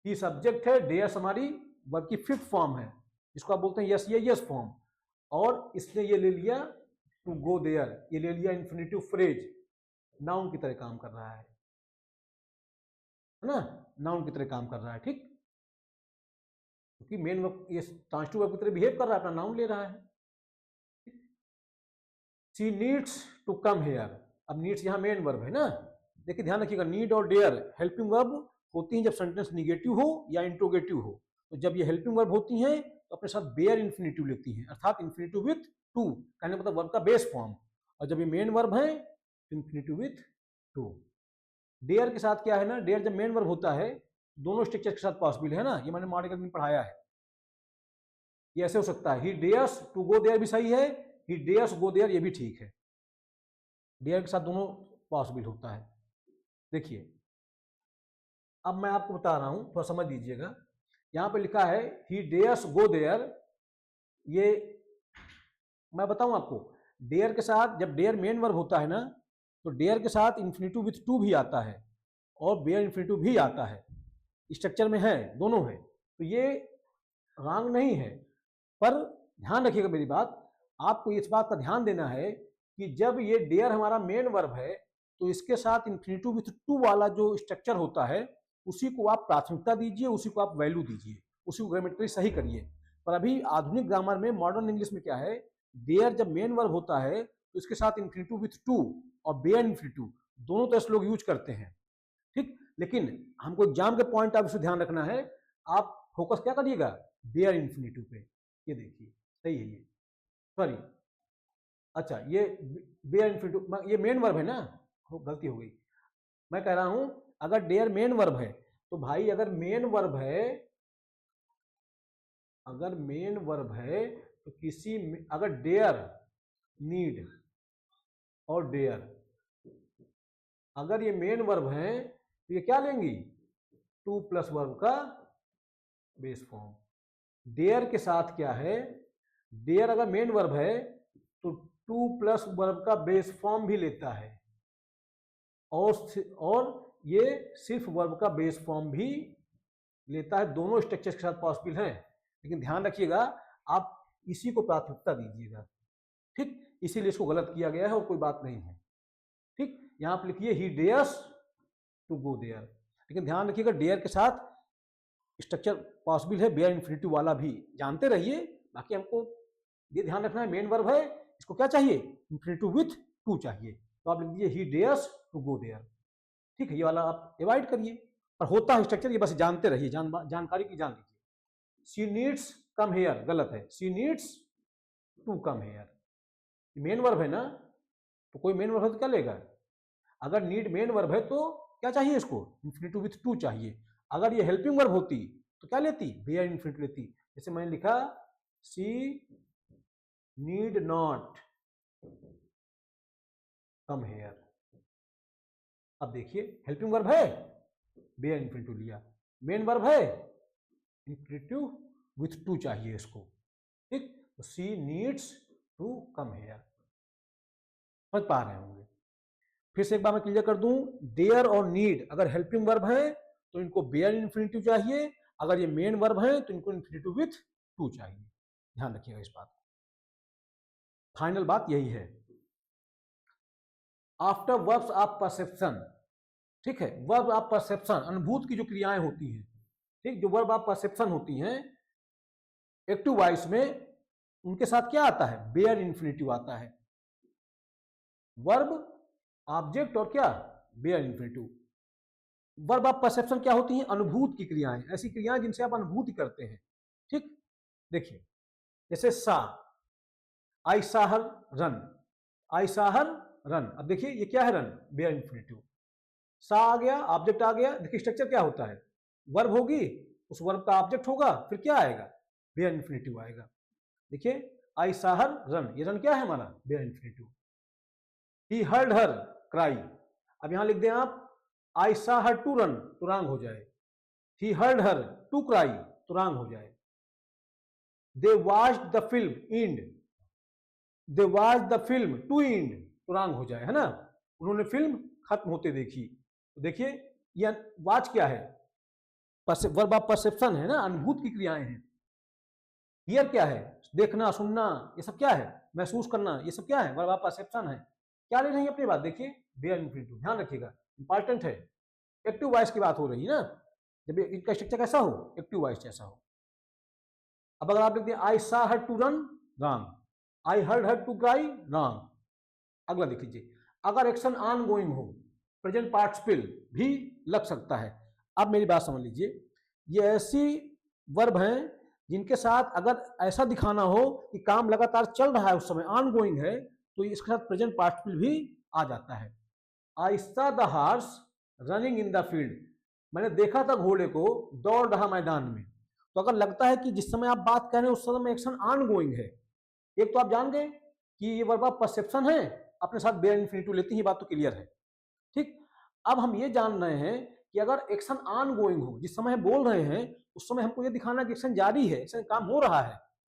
ही सब्जेक्ट है, डेयर्स हमारी वर्ब की फिफ्थ फॉर्म है, जिसको आप बोलते हैं यस, ये यस फॉर्म, और इसने ये ले लिया टू गो देयर, ये ले लिया इन्फिनिटिव फ्रेज, नाउन की तरह काम कर रहा है ना, नाउन की तरह काम कर रहा है। ठीक, क्योंकि मेन वर्ब ये ट्रांसिटिव वर्ब की तरह बिहेव कर रहा है, अपना नाउन ले रहा है। She needs to come here, अब नीड्स यहाँ मेन वर्ब है ना। देखिए ध्यान रखिएगा, नीड और डेयर हेल्पिंग वर्ब होती हैं जब सेंटेंस निगेटिव हो या इंट्रोगेटिव हो। तो जब ये हेल्पिंग वर्ब होती हैं तो अपने साथ बेयर इन्फिनिटिव लेती हैं, अर्थात इन्फिनिटिव विथ टू, कहने मतलब वर्ब का बेस फॉर्म। और जब ये मेन वर्ब है तो इन्फिनिटिव विथ टू। डेयर के साथ क्या है ना, डेयर जब मेन वर्ब होता है दोनों स्ट्रक्चर के साथ पॉसिबल है ना, ये मैंने मॉडल में पढ़ाया है। ये ऐसे हो सकता है, ही डेयर्स टू गो देयर भी सही है, ही डेयर्स गो देयर ये भी ठीक है, डेयर के साथ दोनों पॉसिबल होता है। देखिए, अब मैं आपको बता रहा हूं, थोड़ा समझ लीजिएगा। यहां पे लिखा है ही डेयर्स गो देयर, ये मैं बताऊं आपको, डेयर के साथ जब डेयर मेन वर्ब होता है ना, तो डेयर के साथ इन्फिनिटिव विथ टू भी आता है और बेयर इन्फिनिटिव भी आता है, स्ट्रक्चर में है, दोनों है, तो ये रॉन्ग नहीं है। पर ध्यान रखिएगा मेरी बात, आपको इस बात का ध्यान देना है कि जब ये डेयर हमारा मेन वर्ब है तो इसके साथ इन्फिनिटिव विथ टू वाला जो स्ट्रक्चर होता है उसी को आप प्राथमिकता दीजिए, उसी को आप वैल्यू दीजिए, उसी को ग्रामेटिकली सही करिए। पर अभी आधुनिक ग्रामर में, मॉडर्न इंग्लिश में क्या है, डेयर जब मेन वर्ब होता है तो इसके साथ इन्फिनिटिव विथ टू और बेयर इन्फिनिटिव दोनों तरह से लोग यूज करते हैं। ठीक, लेकिन हमको एग्जाम के पॉइंट ऑफ व्यू से ध्यान रखना है, आप फोकस क्या करिएगा, बेयर इन्फिनिटिव पे। ये देखिए सही है, ये सॉरी, अच्छा ये बेयर इन्फिनिटिव, ये मेन वर्ब है ना, गलती हो गई। मैं कह रहा हूं अगर डेयर मेन वर्ब है तो भाई, अगर मेन वर्ब है, अगर मेन वर्ब है तो किसी, अगर डेयर नीड और डेयर अगर ये मेन वर्ब है तो ये क्या लेंगी, टू प्लस वर्ब का बेस फॉर्म। डेयर के साथ क्या है, डेयर अगर मेन वर्ब है तो टू प्लस वर्ब का बेस फॉर्म भी लेता है, और ये सिर्फ वर्ब का बेस फॉर्म भी लेता है, दोनों स्ट्रक्चर के साथ पॉसिबल है। लेकिन ध्यान रखिएगा, आप इसी को प्राथमिकता दीजिएगा। ठीक, इसीलिए इसको गलत किया गया है और कोई बात नहीं है। ठीक, यहां पर लिखिए ही डेयर्स टू गो देयर, लेकिन ध्यान रखिएगा डेयर के साथ स्ट्रक्चर पॉसिबल है बेयर इन्फिनिटिव वाला भी, जानते रहिए। बाकी हमको ये ध्यान रखना है, मेन वर्ब है, इसको क्या चाहिए, इन्फिनिटिव विथ टू चाहिए, तो आप लिख दीजिए ही डेयर्स टू गो देयर। ठीक है, ये वाला आप अवॉइड करिए, पर होता है स्ट्रक्चर, ये बस जानते रहिए, जानकारी की जान लीजिए। शी नीड्स कम हेयर, गलत है, she needs to come here. Main verb है ना, तो कोई मेन वर्ब है तो क्या लेगा, अगर नीड मेन वर्ब है तो क्या चाहिए इसको, इन्फिनिटिव विथ टू चाहिए। अगर ये हेल्पिंग वर्ब होती तो क्या लेती, बेयर इन्फिनिटिव लेती। जैसे मैंने लिखा she need not come here. अब देखिए हेल्पिंग वर्ब है, बेयर इन्फिनिटिव लिया, मेन वर्ब है इन्फिनिटिव विथ टू चाहिए इसको, ठीक। तो she needs to come here, समझ पा रहे होंगे। फिर से एक बार मैं क्लियर कर दूं, डेयर और नीड अगर हेल्पिंग वर्ब है तो इनको बेयर इन्फिनिटिव चाहिए, अगर ये मेन वर्ब है तो इनको इन्फिनिटिव विथ टू चाहिए, ध्यान रखिएगा इस बात को। फाइनल बात यही है। आफ्टर वर्ब्स ऑफ परसेप्शन, ठीक है, वर्ब ऑफ परसेप्शन अनुभूत की जो क्रियाएं होती हैं, ठीक, जो वर्ब ऑफ परसेप्शन होती हैं एक्टिव वॉइस में, उनके साथ क्या आता है, बेयर इन्फिनिटिव आता है। वर्ब, ऑब्जेक्ट और क्या, bare infinitive. Verb of perception क्या होती हैं, अनुभूत की क्रियाएं, ऐसी क्रियाएं जिनसे आप अनुभूति करते हैं, ठीक। देखिए जैसे सा, आई सा हर रन, आई सा हर रन। अब देखिए ये क्या है, रन, बेयर इन्फिनिटिव। सा आ गया, ऑब्जेक्ट आ गया, देखिए स्ट्रक्चर क्या होता है, वर्ब होगी, उस वर्ब का ऑब्जेक्ट होगा, फिर क्या आएगा, बेयर इन्फिनिटिव आएगा। देखिए आई सा हर रन, ये रन क्या है हमारा, bare infinitive. He heard her cry, अब यहां लिख दें आप I saw her to run, तो रॉन्ग हो जाए। He heard her to cry, तो रॉन्ग हो जाए। They watched the film end, they watch the film to end, तो रॉन्ग हो जाए, है ना, उन्होंने फिल्म खत्म होते देखी। तो देखिए ये वॉच क्या है, वर्ब ऑफ परसेप्शन है ना, अनुभूत की क्रियाएं हैं। हियर क्या है, देखना सुनना, ये सब क्या है, महसूस करना, ये सब क्या है, वर्ब ऑफ परसेप्शन है। क्या ले रही है अपनी बात, देखिए बेयर इन्फिनिटिव, ध्यान रखिएगा इंपॉर्टेंट है। एक्टिव वॉइस की बात हो रही है ना, जब इनका स्ट्रक्चर कैसा हो, एक्टिव वॉइस जैसा हो। अब अगर आप लिखते हैं I saw her to run, wrong, I heard her to cry, wrong. अगला देख लीजिए, अगर एक्शन ऑन गोइंग हो, प्रेजेंट पार्टिसिपल भी लग सकता है। अब मेरी बात समझ लीजिए, ये ऐसी वर्ब हैं जिनके साथ अगर ऐसा दिखाना हो कि काम लगातार चल रहा है, उस समय ऑन गोइंग है, तो इसके साथ प्रेजेंट पार्टिसिपल भी आ जाता है। I saw the horse running in the field, मैंने देखा था घोड़े को दौड़ रहा मैदान में। तो अगर लगता है कि जिस समय आप बात कर रहे हैं उस समय एक्शन ऑन गोइंग है, एक तो आप जान गए कि ये वर्ब ऑफ परसेप्शन है, अपने साथ बेयर इन्फिनिटिव लेती ही, बात तो क्लियर है, ठीक। अब हम ये जान रहे हैं कि अगर एक्शन ऑन गोइंग हो, जिस समय हम बोल रहे हैं उस समय हमको ये दिखाना कि एक्शन जारी है, एक्शन काम हो रहा है,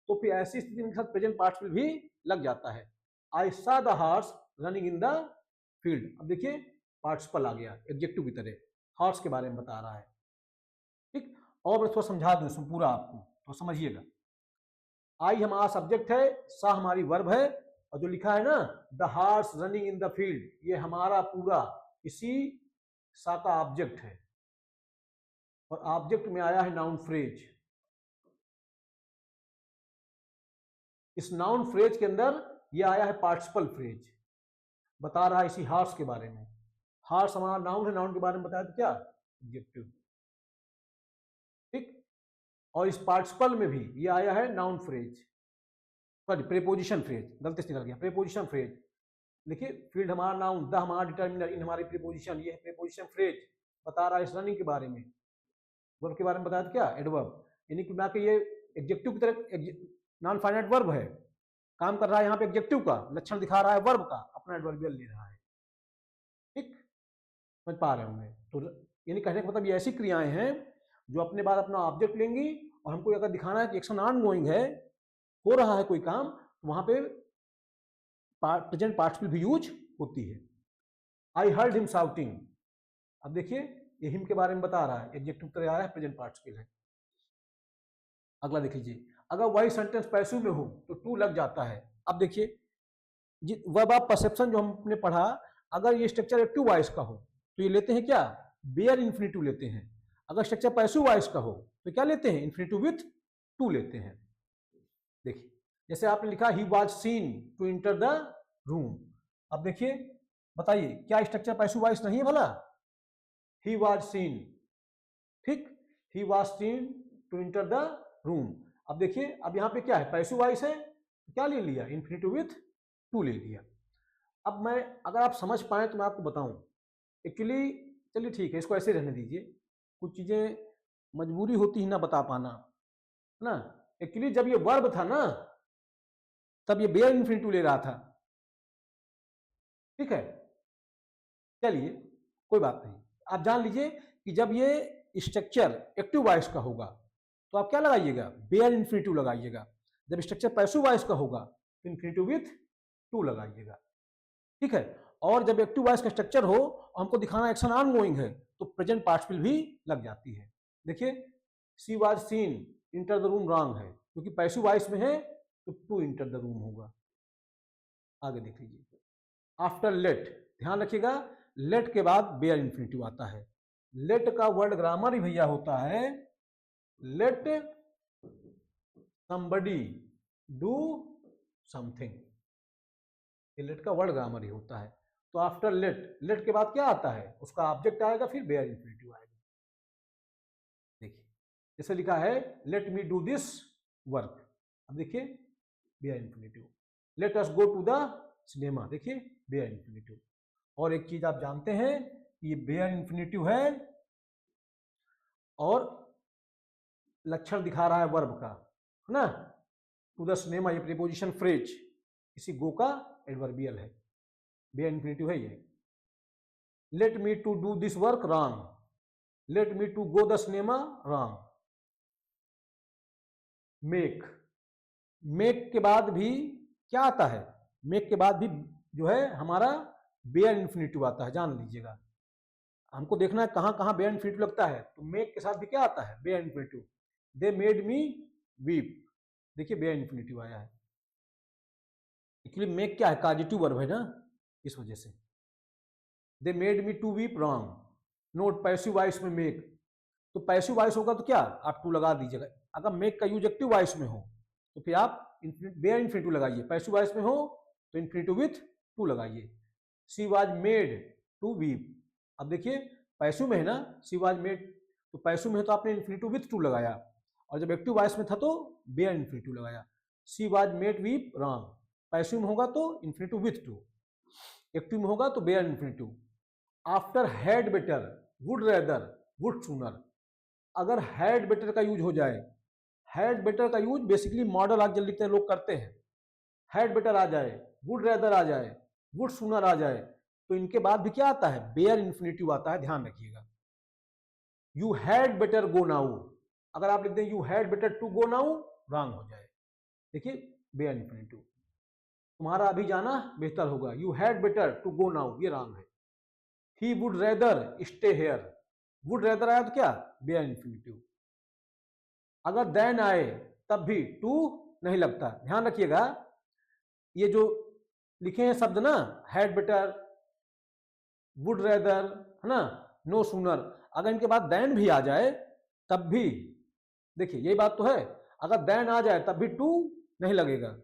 तो फिर ऐसी स्थिति के साथ प्रेजेंट पार्टिसिपल भी लग जाता है। I saw the horse running in the field, अब देखिए पार्टिसिपल आ गया एडजेक्टिव की तरह, हॉर्स के बारे में बता रहा है, ठीक। और मैं थोड़ा समझा दूं इसमें पूरा आपको, तो समझिएगा। आई हमारा सब्जेक्ट है, सा हमारी वर्ब है, और जो लिखा है ना the horse running in the field, ये हमारा पूरा इसी सा का ऑब्जेक्ट है, और ऑब्जेक्ट में आया है नाउन फ्रेज। इस नाउन फ्रेज के अंदर ये आया है पार्टिसिपल फ्रेज, बता रहा है इसी हार्स के बारे में। हार्स हमारा नाउन है, नाउन के बारे में बताया तो क्या, एडजेक्टिव, ठीक। और इस पार्टिसिपल में भी ये आया है noun phrase, sorry preposition phrase, गलती से निकल गया, प्रीपोजिशन फ्रेज। देखिए फील्ड हमारा नाउन, द हमारा डिटर्मिनर, इन हमारी प्रीपोजिशन, ये प्रीपोजिशन फ्रेज बता रहा है इस रनिंग के बारे में। वर्ब के बारे में बताया तो क्या, एडवर्ब, यानी कि बाकी ये एडजेक्टिव की तरह नॉन फाइनाइट वर्ब है, काम कर रहा है यहाँ पे एडजेक्टिव का, लक्षण दिखा रहा है वर्ब का, अपना एडवर्बियल ले रहा है, ठीक, समझ पा रहे होंगे। तो यानी कहने का मतलब ये ऐसी क्रियाएं हैं जो अपने बाद अपना ऑब्जेक्ट लेंगी, और हमको अगर दिखाना है कि एक्शन ऑन गोइंग है, हो रहा है कोई काम, तो वहां पे प्रेजेंट पार्टिसिपल भी यूज होती है। आई हर्ड हिम शाउटिंग, अब देखिए ये हिम के बारे में बता रहा है, एडजेक्टिव तरह आया है, प्रेजेंट पार्टिसिपल है। अगला देख लीजिए, अगर वही सेंटेंस पैसिव में हो तो टू लग जाता है। अब देखिए वर्ब ऑफ परसेप्शन जो हमने पढ़ा, अगर ये स्ट्रक्चर एक्टिव वॉइस का हो तो ये लेते हैं क्या, बेयर इन्फिनिटिव लेते हैं। अगर स्ट्रक्चर पैसिव वॉइस का हो तो क्या लेते हैं, इन्फिनिटिव विथ टू लेते हैं। देखिए जैसे आपने लिखा he was seen to enter the room, अब देखिए बताइए क्या स्ट्रक्चर पैसिव वॉइस नहीं है भला, ही वॉज सीन, ठीक, he was seen to enter the room. अब देखिए अब यहाँ पे क्या है, पैसिव वॉइस है, क्या ले लिया, इन्फिनिटिव विथ टू ले लिया। अब मैं अगर आप समझ पाए तो मैं आपको बताऊं, एक्चुअली चलिए ठीक है इसको ऐसे रहने दीजिए, कुछ चीजें मजबूरी होती है ना बता पाना, है ना। एक्चुअली जब ये वर्ब था ना, तब ये बेयर इन्फिनिटिव ले रहा था, ठीक है। चलिए कोई बात नहीं, आप जान लीजिए कि जब ये स्ट्रक्चर एक्टिव वॉइस का होगा तो आप क्या लगाइएगा, बेयर इन्फिनिटिव लगाइएगा। जब स्ट्रक्चर पैसिव वॉइस का होगा तो इन्फिनिटिव विथ टू लगाइएगा, ठीक है। और जब एक्टिव वॉइस का स्ट्रक्चर हो और हमको दिखाना एक्शन ऑन गोइंग है तो प्रेजेंट पार्टिसिपल भी लग जाती है। देखिए she was scene inter the room wrong है, क्योंकि पैसिव वॉइस में है तो टू इंटर द रूम होगा। आगे देख लीजिए, आफ्टर लेट, ध्यान रखिएगा लेट के बाद बेयर इन्फिनिटिव आता है। लेट का वर्ड ग्रामर ही भैया होता है let somebody do something, let का वर्ड ग्रामर ही होता है। तो आफ्टर लेट, लेट के बाद क्या आता है, उसका ऑब्जेक्ट आएगा, फिर बेयर इन्फिनिटिव आएगा। देखिए जैसे लिखा है let me do this work, अब देखिए bare infinitive. Let us go to the cinema, देखिए बेयर इन्फिनिटिव। और एक चीज आप जानते हैं ये बेयर इन्फिनिटिव है और लक्षण दिखा रहा है वर्ब का, है ना। टू द सिनेमा ये प्रीपोजिशन फ्रेज इसी गो का एडवर्बियल है, बेयर इन्फिनिटिव है ये। Let me to do this work wrong, let me to go the cinema wrong. Make, make के बाद भी क्या आता है, मेक के बाद भी जो है हमारा बेयर इन्फिनिटिव आता है, जान लीजिएगा। हमको देखना है कहां कहां बेयर इन्फिनिटिव लगता है, तो मेक के साथ भी क्या आता है, bare infinitive. They made me weep, देखिए बेयर इन्फिनिटिव आया है। एक्चुअली मेक क्या है, काजिटिव वर्ब है ना, इस वजह से। They made me to weep wrong, note passive voice में मेक, तो पैसिव वॉइस होगा तो क्या आप टू लगा दीजिएगा। अगर मेक का यूज एक्टिव वॉइस में हो तो फिर आप बेयर इन्फिनिटिव लगाइए, पैसिव वॉइस में हो तो इन्फिनिटिव विथ टू लगाइए। She was made to weep, अब देखिए पैसिव में है ना, सी वाज मेड, तो पैसिव में है तो आपने इन्फिनिटिव विथ टू लगाया, और जब एक्टिव वॉइस में था तो बेयर इन्फिनिटिव लगाया। सी was made weep wrong, passive में होगा तो इन्फिनिटिव विथ टू, एक्टिव में होगा तो bare infinitive. After had better, would rather, would sooner, अगर हैड बेटर का यूज हो जाए, हैड बेटर का यूज बेसिकली मॉडल आगे लिखते हैं लोग करते हैं, हैड बेटर आ जाए, वुड रेदर आ जाए, वुड सूनर आ जाए, तो इनके बाद भी क्या आता है, बेयर इन्फिनिटिव आता है, ध्यान रखिएगा। You had better go now, अगर आप लिख दें you had better to go now, wrong हो जाए, देखिए बेयर इन्फिनिटिव। तुम्हारा अभी जाना बेहतर होगा, you had better to go now, ये रॉन्ग है। He would rather stay here, would rather आया तो क्या, बेयर इन्फिनिटिव। अगर देन आए तब भी टू नहीं लगता, ध्यान रखिएगा। ये जो लिखे हैं शब्द ना, हैड बेटर, वुड रेदर, है ना, नो सूनर, अगर इनके बाद देन भी आ जाए तब भी, देखिए यही बात तो है, अगर देन आ जाए तब भी टू नहीं लगेगा।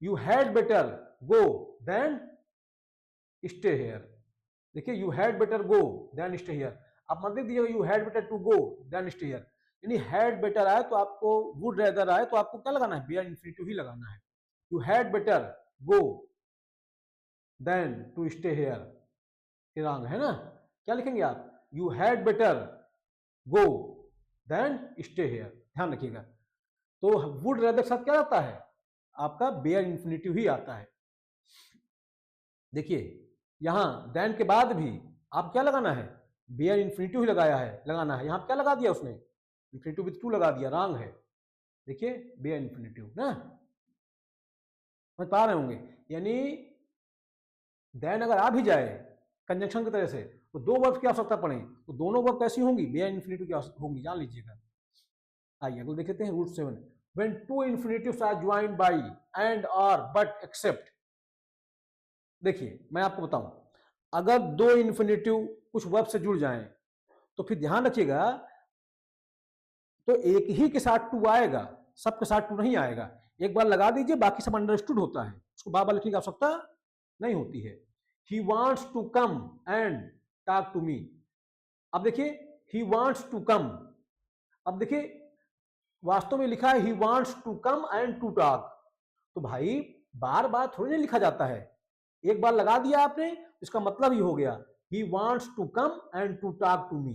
You had better go then stay here, देखिए you had better go then stay here, आप मत लिख दीजिएगा you had better to go then stay here, यानी हैड बेटर आए तो आपको, वुड रेदर आए तो आपको क्या लगाना है, बेयर इन्फिनिटिव ही लगाना है। You had better go then to stay here, wrong है ना, क्या लिखेंगे आप, you had better go then stay here, ध्यान रखिएगा। तो वुड रेदर के साथ क्या आता है, आपका बेयर इन्फिनिटिव ही आता है। देखिए यहां देन के बाद भी आप क्या लगाना है, बेयर इन्फिनिटिव ही लगाया है, लगाना है। यहां क्या लगा दिया उसने, इन्फिनिटिव विथ टू लगा दिया, रॉन्ग है। देखिए बेयर इन्फिनिटिव ना, समझ पा रहे होंगे। यानी देन अगर आ भी जाए कंजंक्शन की तरह से तो दो वर्ब की आवश्यकता पड़े, तो दोनों वर्ब कैसी होंगी, बेयर इन्फिनिटिव की होंगी, जान लीजिएगा। आइए अगले देख लेते हैं rule 7। When two infinitives are joined by and और बट एक्सेप्ट, देखिए मैं आपको बताऊं, अगर दो इन्फिनिटिव कुछ वर्ब से जुड़ जाएं तो फिर ध्यान रखिएगा, तो एक ही के साथ टू आएगा, सबके साथ टू नहीं आएगा। एक बार लगा दीजिए, बाकी सब अंडरस्टूड होता है, उसको बार बार लिखने की आवश्यकता नहीं होती है। He wants to come and talk to me, अब देखिए ही वॉन्ट्स टू कम, अब देखिए वास्तव में लिखा है he wants to come and to talk, तो भाई बार बार थोड़ी नहीं लिखा जाता है, एक बार लगा दिया आपने, इसका मतलब ही हो गया he wants to come and to talk to me.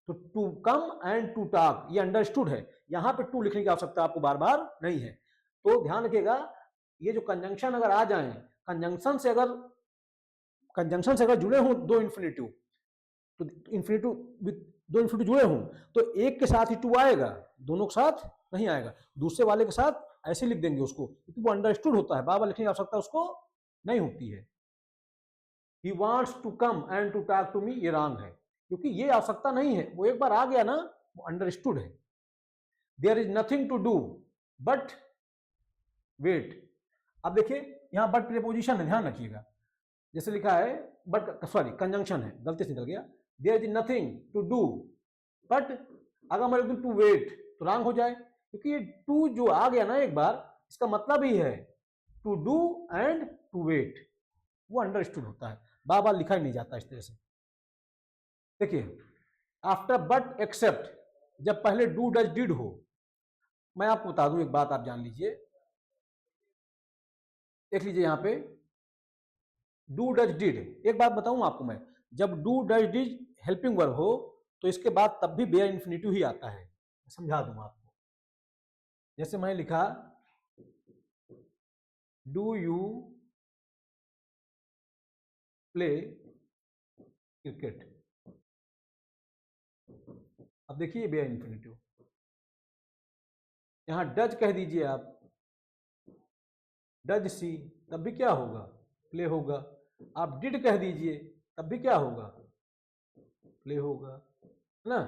तो to come and to talk ये अंडरस्टूड है, यहां पे टू लिखने की आवश्यकता आपको बार बार नहीं है। तो ध्यान रखिएगा, ये जो कंजंक्शन अगर आ जाए, कंजंक्शन से अगर जुड़े हों दो इन्फिनेटिव, तो इन्फिनेटिव विद दो इन्फिनेटिव जुड़े हों तो एक के साथ ही टू आएगा, दोनों के साथ नहीं आएगा। दूसरे वाले के साथ ऐसे लिख देंगे उसको, क्योंकि वो अंडरस्टूड होता है, बार-बार लिखने की आवश्यकता उसको नहीं होती है। He wants to come and to talk to me, ये रॉन्ग है, क्योंकि ये आवश्यकता नहीं है, वो एक बार आ गया ना, वो अंडरस्टूड है। There is nothing to do but wait. अब देखिए यहां बट प्रीपोजिशन है, ध्यान रखिएगा। जैसे लिखा है बट, सॉरी कंजंक्शन है, गलती से निकल गया। There is nothing to do but, अगर मैं लिख दूं टू वेट तो रॉन्ग हो जाए, क्योंकि ये टू जो आ गया ना एक बार, इसका मतलब ही है to do and to wait, वो अंडरस्टूड होता है, बार बार लिखा ही नहीं जाता इस तरह से। देखिए आफ्टर बट एक्सेप्ट, जब पहले डू डज डिड हो, मैं आपको बता दूं एक बात, आप जान लीजिए, देख लीजिए यहां पे डू डज डिड। एक बात बताऊं आपको मैं, जब do does did helping verb हो तो इसके बाद तब भी बेयर इन्फिनिटिव ही आता है, समझा दूं आपको। जैसे मैंने लिखा डू यू प्ले क्रिकेट, अब देखिए बेयर इन्फिनिटिव। यहां डज कह दीजिए आप, डज सी, तब भी क्या होगा, प्ले होगा। आप डिड कह दीजिए तब भी क्या होगा, प्ले होगा, है ना,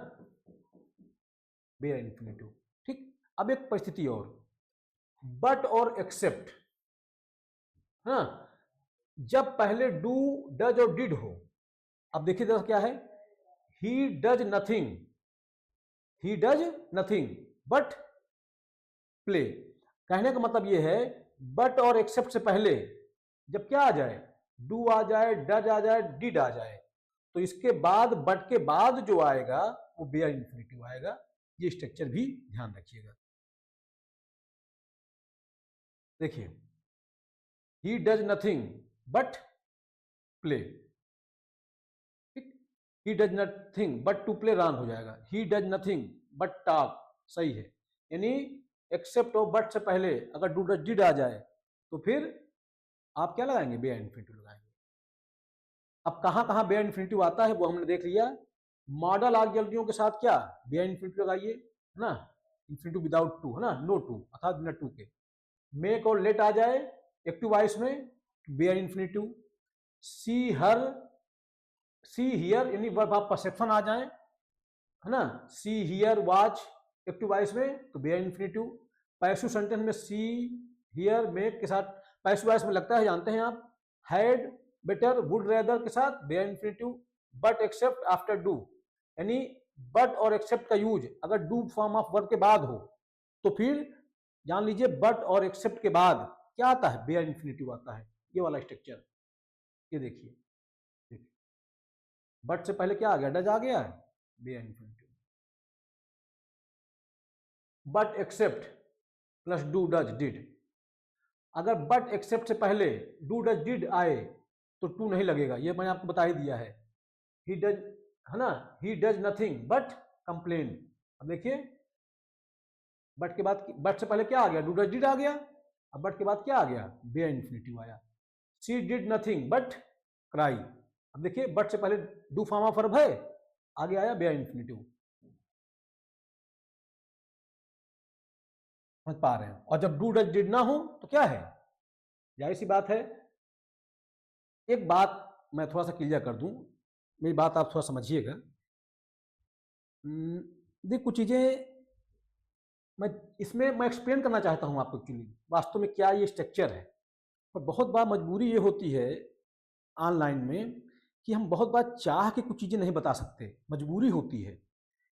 बेयर इन्फिनिटिव। ठीक, अब एक परिस्थिति और, बट और एक्सेप्ट, है ना, जब पहले डू डज और डिड हो। अब देखिए जरा क्या है, ही does nothing, he does nothing but play. कहने का मतलब यह है बट और एक्सेप्ट से पहले जब क्या आ जाए, डू आ जाए, डज आ जाए, डिड आ जाए, तो इसके बाद बट के बाद जो आएगा वो बेयर इन्फिनिटिव आएगा। ये स्ट्रक्चर भी ध्यान रखिएगा। देखिए he does nothing but play, ठीक, he does nothing but to play wrong हो जाएगा। He does nothing but talk सही है, यानी एक्सेप्ट और बट से पहले अगर डू डज डिड आ जाए तो फिर आप क्या लगाएंगे, बेयर इन्फिनिटिव लगाएंगे। अब कहां कहां बेयर इन्फिनिटिव आता है वो हमने देख लिया। मॉडल आर्ग्युमेंटों के साथ क्या बेयर इन्फिनिटिव लगाइए, है ना, इन्फिनिटिव विदाउट टू, है ना, नो टू अर्थात बिना टू के। मेक और लेट आ जाए एक्टिव वॉइस में, bare infinitive. See her, see hear यानी वर्ब ऑफ परसेप्शन आ जाए, है ना, see hear watch active voice में तो बेयर इन्फिनिटिव। पैसिव सेंटेंस में सी हियर मेक के साथ पैसिव वॉइस में लगता है, जानते हैं आप, हैड, बेटर, वुड रेदर के साथ bare infinitive. But except after do, यानी बट और एक्सेप्ट का यूज अगर डू फॉर्म ऑफ वर्ब के बाद हो तो फिर जान लीजिए बट और एक्सेप्ट के बाद क्या आता है, बेयर इन्फिनिटिव आता है। ये वाला स्ट्रक्चर, ये देखिए, बट से पहले क्या आ गया, डज आ गया है, bare infinitive. But except plus do does did, अगर बट एक्सेप्ट से पहले डू डज डिड आए तो टू नहीं लगेगा, ये मैंने आपको बता ही दिया है। ही डज, है ना, ही डज नथिंग बट कंप्लेन। अब देखिए बट के बाद, बट से पहले क्या आ गया, डू डज डिड आ गया, अब बट के बाद क्या आ गया, बेयर इन्फिनिटिव आया। She did nothing but cry, अब देखिए बट से पहले डू फॉर्म ऑफ वर्ब है, आगे आया बेयर इन्फिनिटिव, समझ पा रहे हैं। और जब डू डज डिड ना हो तो क्या है, जाहिर सी बात है। एक बात मैं थोड़ा सा क्लियर कर दूं, मेरी बात आप थोड़ा समझिएगा। देखिए कुछ चीजें मैं इसमें मैं एक्सप्लेन करना चाहता हूं आपको एक्चुअली वास्तव में क्या ये स्ट्रक्चर है। पर बहुत बार मजबूरी ये होती है ऑनलाइन में कि हम बहुत बार चाह के कुछ चीज़ें नहीं बता सकते, मजबूरी होती है।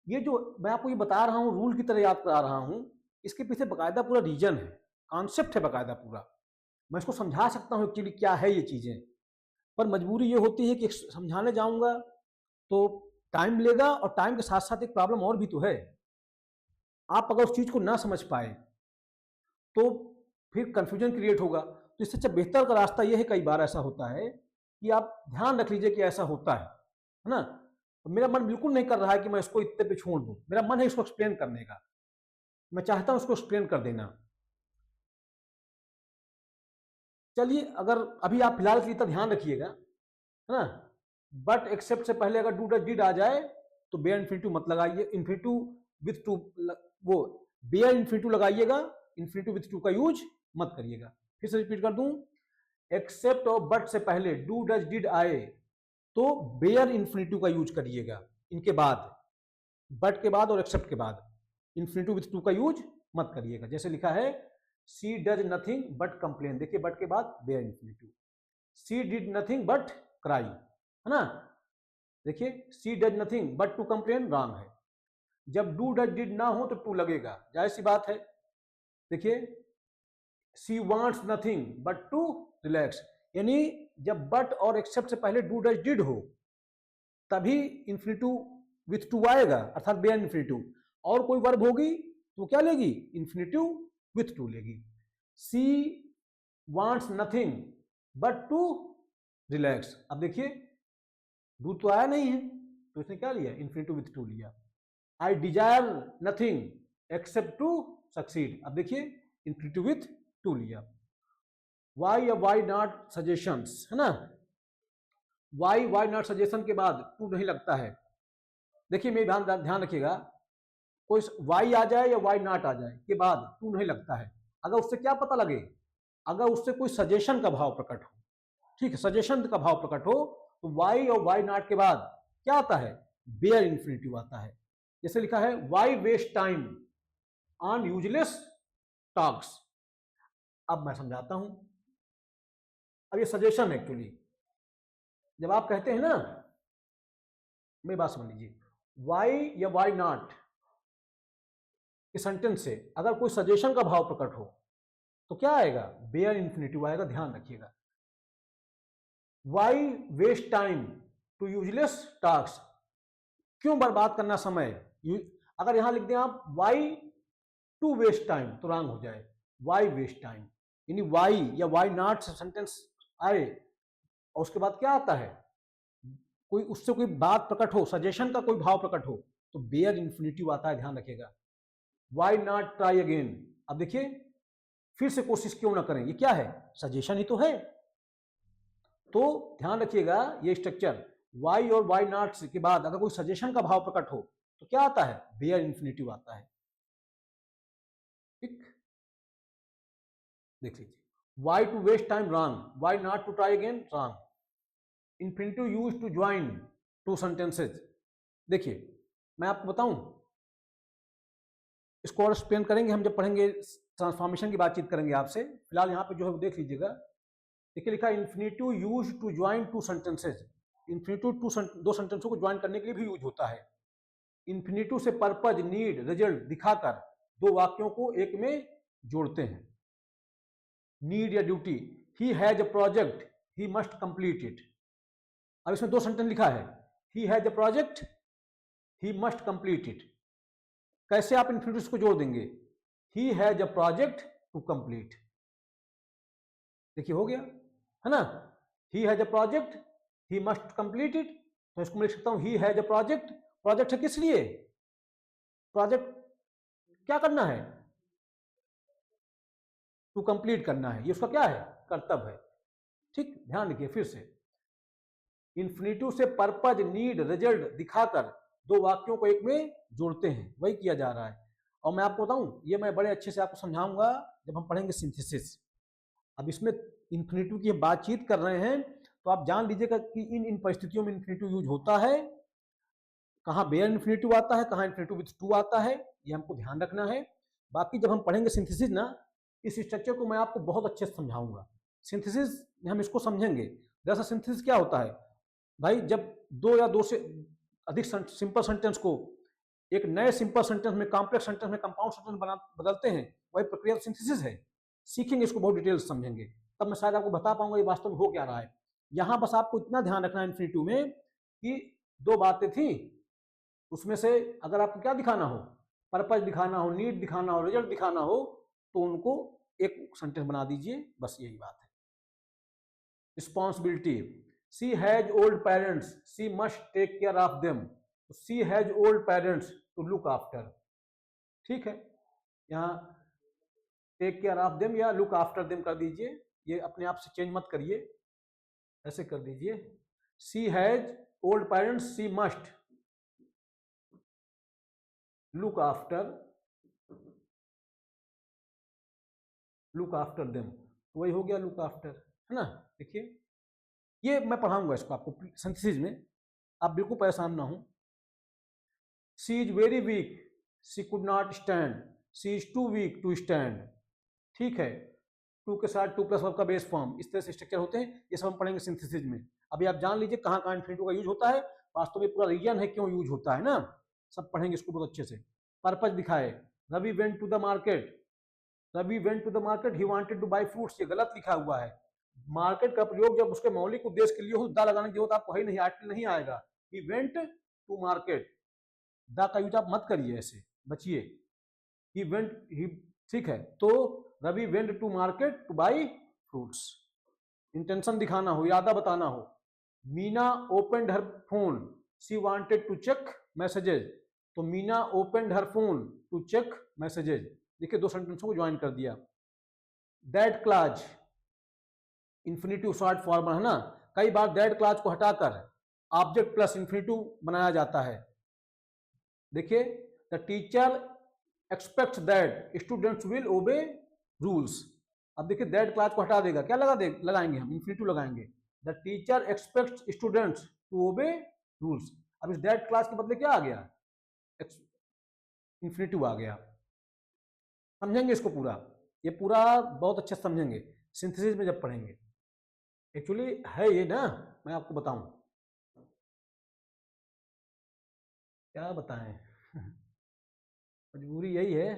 ये जो मैं आपको ये बता रहा हूँ रूल की तरह याद करा रहा हूँ, इसके पीछे बाकायदा पूरा रीजन है, कॉन्सेप्ट है बाकायदा पूरा। मैं इसको समझा सकता हूँ एक्चुअली क्या है ये चीज़ें, पर मजबूरी ये होती है कि समझाने जाऊँगा तो टाइम लेगा, और टाइम के साथ साथ एक प्रॉब्लम और भी तो है, आप अगर उस चीज़ को ना समझ पाए तो फिर कंफ्यूजन क्रिएट होगा। तो इससे अच्छा बेहतर का रास्ता यह है, कई बार ऐसा होता है कि आप ध्यान रख लीजिए कि ऐसा होता है ना। तो मेरा मन बिल्कुल नहीं कर रहा है कि मैं इसको इतने पे छोड़ दूं, मेरा मन है इसको एक्सप्लेन करने का, मैं चाहता हूं उसको एक्सप्लेन कर देना। चलिए, अगर अभी आप फिलहाल के लिए ध्यान रखिएगा, है ना, बट एक्सेप्ट से पहले अगर डू डज डिड आ जाए तो बेयर इन्फिनिटिव मत लगाइए, इन्फिनिटिव विथ टू, वो बेयर इन्फिनिटिव लगाइएगा, इन्फिनिटिव विथ टू का यूज मत करिएगा। फिर से रिपीट कर दूं, एक्सेप्ट और बट से पहले डू डज डिड आए तो बेयर इन्फिनिटिव का यूज करिएगा, इनके बाद, बट के बाद और एक्सेप्ट के बाद इन्फिनिटिव विथ टू का यूज मत करिएगा। जैसे लिखा है she does nothing but complain, देखिए बट के बाद bare infinitive, she did nothing but cry, है ना, देखिए she does nothing but to complain wrong है। जब डू डज डिड ना हो तो टू लगेगा, जाहिर सी बात है। देखिए she wants nothing but to relax, यानी जब बट और एक्सेप्ट से पहले डू डज डिड हो तभी इन्फिनिटिव विथ टू आएगा, अर्थात बेयर इन्फिनिटिव, और कोई वर्ब होगी तो क्या लेगी, इन्फिनिटिव विथ टू लेगी। She wants nothing but to relax, अब देखिए डू तो आया नहीं है तो इसने क्या लिया, इन्फिनिटिव विथ टू लिया। I desire nothing except to succeed, अब देखिए इन्फिनिटिव विथ टू लिया। वाई या वाई नॉट सजेशंस, है ना, वाई वाई नॉट सजेशन के बाद टू नहीं लगता है। देखिए मेरी ध्यान रखिएगा, कोई वाई आ जाए या वाई नॉट आ जाए के बाद टू नहीं लगता है, अगर उससे क्या पता लगे, अगर उससे कोई सजेशन का भाव प्रकट हो, ठीक है, सजेशन का भाव प्रकट हो, तो वाई और वाई नॉट के बाद क्या आता है, बेयर इन्फिनिटिव आता है। जैसे लिखा है why waste time on useless talks, अब मैं समझाता हूं। अब ये सजेशन है एक्चुअली, जब आप कहते हैं ना, मेरी बात समझ लीजिए, वाई या वाई नॉट इस सेंटेंस से अगर कोई सजेशन का भाव प्रकट हो तो क्या आएगा, बेयर इन्फिनिटिव आएगा, ध्यान रखिएगा। Why waste time to useless task, क्यों बर्बाद करना समय, अगर यहां लिख दें आप वाई टू वेस्ट टाइम तो रॉन्ग हो जाए, वाई वेस्ट टाइम, यानी वाई या वाई नॉट से सेंटेंस आए और उसके बाद क्या आता है, कोई उससे कोई बात प्रकट हो, सजेशन का कोई भाव प्रकट हो तो बेयर इन्फिनिटिव आता है, ध्यान रखिएगा। वाई नॉट ट्राई अगेन, अब देखिए फिर से कोशिश क्यों ना करें, ये क्या है, सजेशन ही तो है। तो ध्यान रखिएगा ये स्ट्रक्चर, वाई और वाई नॉट के बाद अगर कोई सजेशन का भाव प्रकट हो तो क्या आता है, बेयर इन्फिनिटिव आता है, ठीक, देख लीजिए। Why to waste time wrong, why not to try again wrong, infinitive use to join two sentences. देखिए मैं आपको बताऊं, इसको और एक्सप्लेन करेंगे हम जब पढ़ेंगे, ट्रांसफॉर्मेशन की बातचीत करेंगे आपसे, फिलहाल यहाँ पे जो है वो देख लीजिएगा। देखिए लिखा infinitive use to join two sentences, infinitive दो सेंटेंसों को ज्वाइन करने के लिए भी यूज होता है। इन्फिनिटिव से पर्पज, नीड, रिजल्ट दिखाकर दो वाक्यों को एक में जोड़ते हैं। नीड या duty, he has a project he must complete it, अब इसमें दो सेंटेंस लिखा है, he has a project he must complete it, कैसे आप इन्फिनिटिव को जोड़ देंगे, he has a project to complete, देखिए हो गया, है ना, he has a project he must complete it, तो इसको मैं लिख सकता हूं he has a project, project है किस लिए, प्रोजेक्ट क्या करना है, टू कंप्लीट करना है, ये उसका क्या है, कर्तव्य है, ठीक, ध्यान रखिए फिर से, इन्फिनिटिव से पर्पज, नीड, रिजल्ट दिखाकर दो वाक्यों को एक में जोड़ते हैं, वही किया जा रहा है। और मैं आपको बताऊं, ये मैं बड़े अच्छे से आपको समझाऊंगा जब हम पढ़ेंगे सिंथेसिस। अब इसमें इन्फिनिटिव की बातचीत कर रहे हैं तो आप जान लीजिएगा कि इन इन परिस्थितियों में इन्फिनिटिव यूज होता है, कहाँ बेयर इन्फिनिटिव आता है, कहाँ इन्फिनिटिव विथ टू आता है, ये हमको ध्यान रखना है। बाकी जब हम पढ़ेंगे सिंथेसिस ना, इस स्ट्रक्चर को मैं आपको बहुत अच्छे से समझाऊंगा। सिंथेसिस हम इसको समझेंगे, दरअसल सिंथेसिस क्या होता है भाई, जब दो या दो से अधिक सिंपल सेंटेंस को एक नए सिंपल सेंटेंस में, कॉम्प्लेक्स सेंटेंस में कंपाउंड सेंटेंस बदलते हैं, वही प्रक्रिया सिंथेसिस है। सीखेंगे इसको, बहुत डिटेल से समझेंगे, तब मैं शायद आपको बता पाऊंगा ये वास्तव में हो क्या रहा है। यहां बस आपको इतना ध्यान रखना है इन्फिनिटिव में कि दो बातें थी, उसमें से अगर आपको क्या दिखाना हो, पर्पज दिखाना हो, नीड दिखाना हो, रिजल्ट दिखाना हो, तो उनको एक सेंटेंस बना दीजिए, बस यही बात है। Responsibility, she has old parents she must take care of them, she has old parents to look after, ठीक है, यहाँ टेक केयर ऑफ देम या लुक आफ्टर देम कर दीजिए, ये अपने आप से चेंज मत करिए, ऐसे कर दीजिए। She has old parents, she must look after them, तो वही हो गया लुक आफ्टर, है ना। देखिए ये मैं पढ़ाऊंगा इसको आपको सिंथेसिस में, आप बिल्कुल परेशान ना हो। She is very weak, she could not stand, she is too weak to stand. ठीक है, टू के साथ टू प्लस वर्ब का बेस फॉर्म, इस तरह से स्ट्रक्चर होते हैं, ये सब हम पढ़ेंगे सिंथेसिस में। अभी आप जान लीजिए कहाँ कहाँ इन्फिनिटिव का यूज होता है, वास्तव में पूरा रीजन है क्यों यूज होता है ना, सब पढ़ेंगे इसको बहुत अच्छे से। पर्पज दिखाए, Ravi went to the market, Ravi went to the market, he wanted to buy fruits, ये गलत लिखा हुआ है। मार्केट का प्रयोग जब उसके मौलिक उद्देश्य के लिए हो, द लगाने की जरूरत आपको है नहीं, आर्टिकल नहीं आएगा। He went to market, the का यूज आप मत करिए, ऐसे बचिए। ही वेंट, ही, ठीक है, तो Ravi went to market to buy fruits, intention दिखाना हो, इरादा बताना हो। Meena opened her phone, she wanted to check messages, तो Meena opened her phone to check messages. देखिए दो सेंटेंसों को ज्वाइन कर दिया। That clause, infinitive short form है ना, कई बार दैट क्लाज को हटाकर ऑब्जेक्ट प्लस इंफिनिटिव बनाया जाता है। देखिए, the teacher expects that students will obey rules. अब देखिए दैट क्लास को हटा देगा, क्या लगाएंगे हम, इंफिनिटिव लगाएंगे। The teacher expects students to obey rules. अब इस दैट क्लास के बदले क्या आ गया, इंफिनिटिव आ गया। समझेंगे इसको पूरा, ये पूरा बहुत अच्छे से समझेंगे सिंथेसिस में जब पढ़ेंगे। एक्चुअली है ये ना, मैं आपको बताऊं क्या बताएं मजबूरी यही है।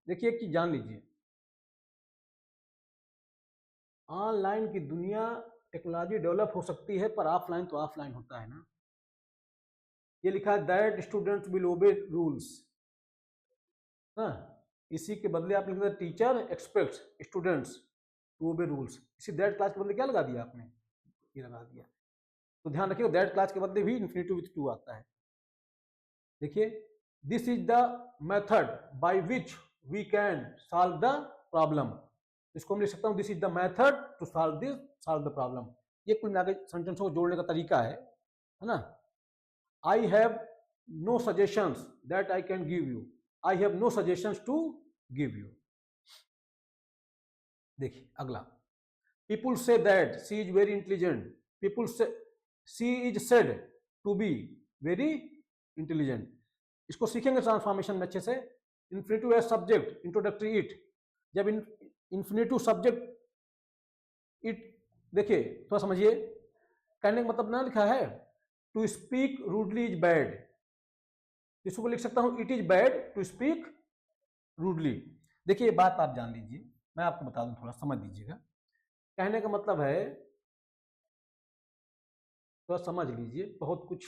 देखिए एक चीज जान लीजिए, ऑनलाइन की दुनिया, टेक्नोलॉजी डेवलप हो सकती है पर ऑफलाइन तो ऑफलाइन होता है ना। ये लिखा है that students will obey rules, हाँ, इसी के बदले आप लिख दें teacher expects students to obey rules. इसी दैट क्लास के बदले क्या लगा दिया आपने, ये लगा दिया। तो ध्यान रखिए दैट क्लास के बदले भी इंफिनिटिव विथ टू आता है। देखिए, this is the method by which we can solve the problem. इसको हम लिख सकता हूँ, this is the method to solve the problem. ये कुल मिला के सेंटेंसों को जोड़ने का तरीका है ना। I have no suggestions that I can give you, I have no suggestions to give you. देखिए अगला, people say that she is very intelligent, people say she is said to be very intelligent. इसको सीखेंगे transformation में अच्छे से। Infinitive as subject, introductory it, जब infinitive subject it, देखिए थोड़ा समझिए, कहने का मतलब ना लिखा है to speak rudely is bad, इसको लिख सकता हूं it is bad to speak rudely. देखिए ये बात आप जान लीजिए, मैं आपको बता दूं, थोड़ा समझ लीजिएगा। कहने का मतलब है, थोड़ा समझ लीजिए, बहुत कुछ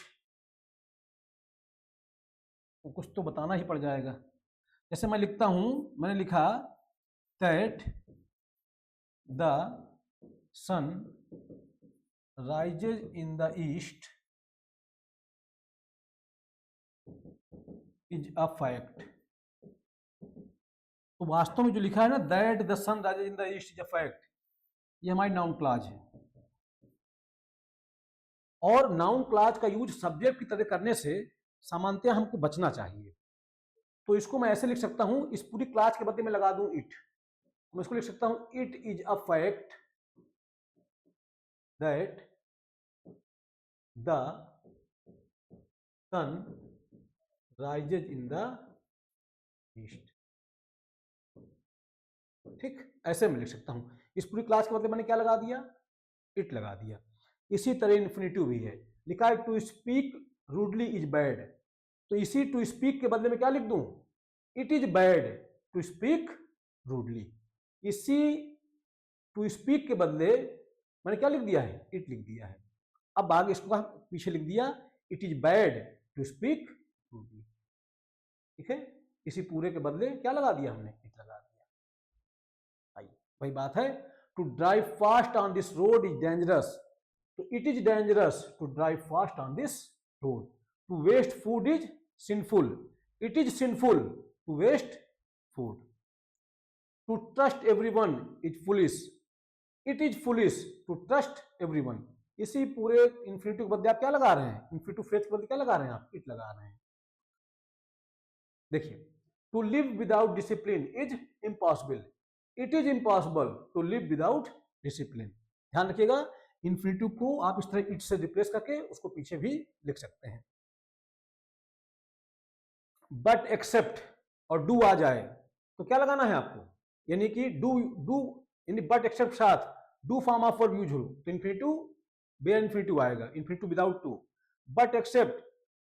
तो बताना ही पड़ जाएगा। जैसे मैं लिखता हूं, मैंने लिखा that the sun rises in the east is a fact. तो वास्तव में जो लिखा है ना, that the sun rises in the east is a fact, ये हमारी नाउन क्लॉज है। और नाउन क्लॉज का यूज सब्जेक्ट की तरह करने से सामान्यतः हमको बचना चाहिए। तो इसको मैं ऐसे लिख सकता हूं, इस पूरी क्लास के बदले में लगा दूं इट, मैं इसको लिख सकता हूं it is a fact that the sun rises in the east. ठीक, ऐसे मैं लिख सकता हूं। इस पूरी क्लास के बदले मैंने क्या लगा दिया, इट लगा दिया। इसी तरह इन्फिनिटिव भी है, लिखा है to speak rudely is bad, तो इसी टू स्पीक के बदले में क्या लिख दूं, it is bad to speak rudely. इसी टू स्पीक के बदले मैंने क्या लिख दिया है, इट लिख दिया है। अब आगे इसको पीछे लिख दिया, it is bad to speak rudely. ठीक है, इसी पूरे के बदले क्या लगा दिया हमने, इट लगा दिया। आइए वही बात है, to drive fast on this road is dangerous, तो it is dangerous to drive fast on this road. To waste food is sinful, it is sinful to waste food. To trust everyone is foolish, it is foolish to trust everyone. इसी पूरे infinitive के बदले आप क्या लगा रहे हैं, infinitive phrase के बदले क्या लगा रहे हैं आप, इट लगा रहे हैं। देखिए, to live without discipline is impossible, it is impossible to live without discipline. ध्यान रखिएगा, इन्फिनिटिव को आप इस तरह इट से रिप्लेस करके उसको पीछे भी लिख सकते हैं। बट एक्सेप्ट और डू आ जाए तो क्या लगाना है आपको, यानी कि डू यानी बट एक्सेप्ट साथ do form of verb use हो तो इन्फिनिटिव बेयर इन्फिनिटिव आएगा, infinitive without to. But except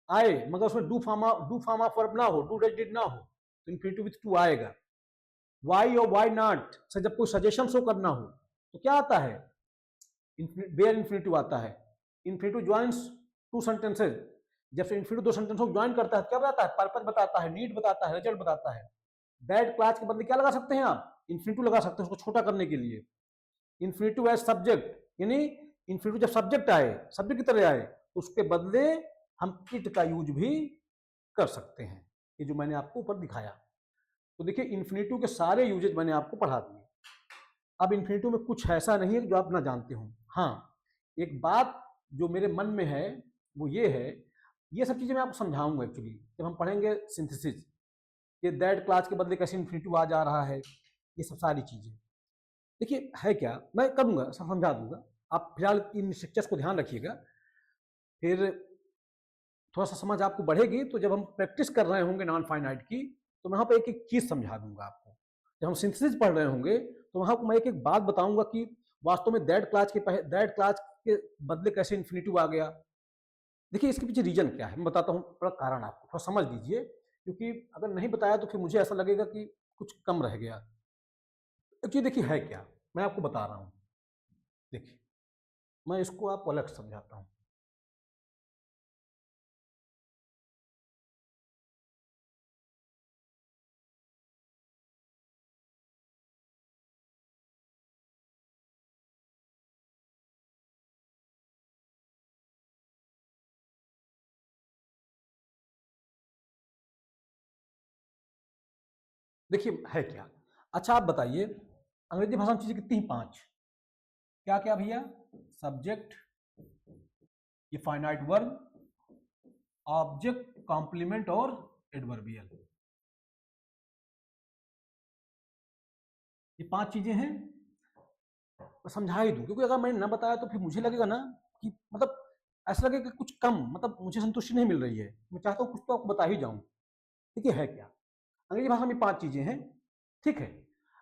आए मगर उसमें डू फॉर्म ऑफ वर्ब ना हो, डू डज डिड ना हो तो इन्फिनिटिव विद टू आएगा। वाई और वाई नॉट से जब कोई सजेशन शो करना हो तो क्या आता है, बेयर इन्फिनिटिव आता है। इन्फिनिटिव ज्वाइंस टू सेंटेंसेज, जब से इन्फिनिटिव दो सेंटेंस को ज्वाइन करता है क्या बताता है, पर्पस बताता है, नीड बताता है, रिजल्ट बताता है। दैट क्लास के बदले क्या लगा सकते हैं आप, इन्फिनिटिव लगा सकते हैं उसको छोटा करने के लिए। इन्फिनिटिव एज सब्जेक्ट, यानी इन्फिनिटिव जब सब्जेक्ट आए, सब्जेक्ट की तरह आए तो उसके बदले हम इट का यूज भी कर सकते हैं, ये जो मैंने आपको ऊपर दिखाया। तो देखिए इन्फिनिटिव के सारे यूजेज मैंने आपको पढ़ा दिए। अब इन्फिनिटिव में कुछ ऐसा नहीं है जो आप ना जानते हो। हाँ, एक बात जो मेरे मन में है वो ये है, ये सब चीजें मैं आपको समझाऊंगा एक्चुअली जब हम पढ़ेंगे सिंथेसिस, ये दैट क्लास के बदले कैसे इन्फिनिटिव आ जा रहा है, ये सब सारी चीजें। देखिए है क्या, मैं करूंगा समझा दूंगा, आप फिलहाल इन स्ट्रक्चर्स को ध्यान रखिएगा, फिर थोड़ा सा समझ आपको बढ़ेगी। तो जब हम प्रैक्टिस कर रहे होंगे नॉन फाइनाइट की तो वहां पर एक एक चीज समझा दूंगा आपको। जब हम सिंथेसिस पढ़ रहे होंगे तो वहां को मैं एक एक बात बताऊंगा कि वास्तव में दैट क्लास के बदले कैसे इन्फिनिटिव आ गया। देखिए इसके पीछे रीजन क्या है मैं बताता हूँ, थोड़ा कारण आपको थोड़ा समझ लीजिए, क्योंकि अगर नहीं बताया तो फिर मुझे ऐसा लगेगा कि कुछ कम रह गया। एक्चुअली देखिए है क्या, मैं आपको बता रहा हूँ। देखिए मैं इसको आपको अलग समझाता हूँ। देखिए है क्या, अच्छा आप बताइए, अंग्रेजी भाषा में चीजें कितनी हैं, 5। क्या क्या भैया, सब्जेक्ट, ये फाइनाइट वर्ब, ऑब्जेक्ट, कॉम्प्लीमेंट और एडवर्बियल, ये 5 चीजें हैं। मैं समझा ही दूं, क्योंकि अगर मैंने ना बताया तो फिर मुझे लगेगा ना कि मतलब ऐसा लगेगा कि कुछ कम, मतलब मुझे संतुष्टि नहीं मिल रही है। मैं चाहता हूँ कुछ तो आपको बता ही जाऊं। देखिए है क्या, अंग्रेजी भाषा में 5 चीजें हैं, ठीक है।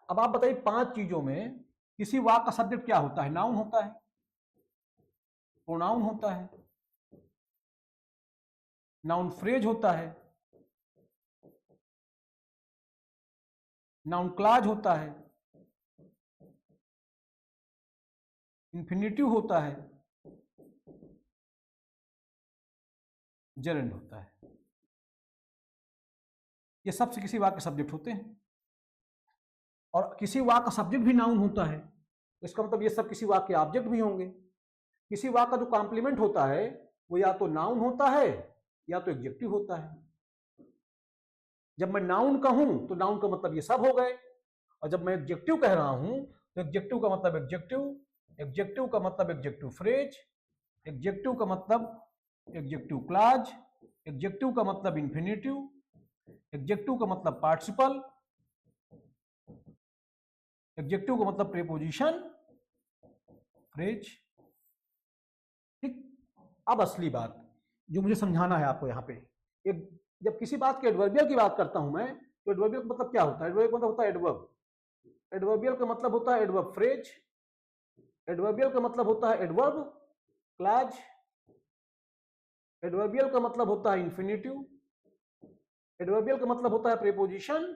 अब आप बताइए 5 चीजों में किसी वाक्य का सब्जेक्ट क्या होता है, नाउन होता है, प्रोनाउन होता है, नाउन फ्रेज होता है, नाउन क्लॉज होता है, इंफिनिटिव होता है, जेरेंड होता है। ये सबसे किसी वाक्य का सब्जेक्ट होते हैं, और किसी वाक्य का सब्जेक्ट भी नाउन होता है, तो इसका मतलब ये सब किसी वाक्य के ऑब्जेक्ट भी होंगे। किसी वाक्य का जो कॉम्प्लीमेंट होता है वो या तो नाउन होता है या तो एडजेक्टिव होता है। जब मैं नाउन कहूं तो नाउन का मतलब ये सब हो गए, और जब मैं एडजेक्टिव कह रहा हूं तो एडजेक्टिव का मतलब एडजेक्टिव, एडजेक्टिव का मतलब एडजेक्टिव फ्रेज, एडजेक्टिव का मतलब एडजेक्टिव क्लॉज, एडजेक्टिव का मतलब इंफिनिटिव, एडजेक्टिव का मतलब पार्टिसिपल, एडजेक्टिव का मतलब प्रीपोजिशन, फ्रेज। ठीक, अब असली बात जो मुझे समझाना है आपको यहाँ पे, एक जब किसी बात के एडवर्बियल की बात करता हूं मैं तो एडवर्बियल का मतलब क्या होता है, एडवर्बियल का मतलब होता है एडवर्ब, एडवर्बियल का मतलब होता है एडवर्ब फ्रेज, एडवर्बियल का मतलब होता है एडवर्ब क्लॉज, एडवर्बियल का मतलब होता है इंफिनिटिव, एडवर्बियल का मतलब होता है प्रीपोजिशन,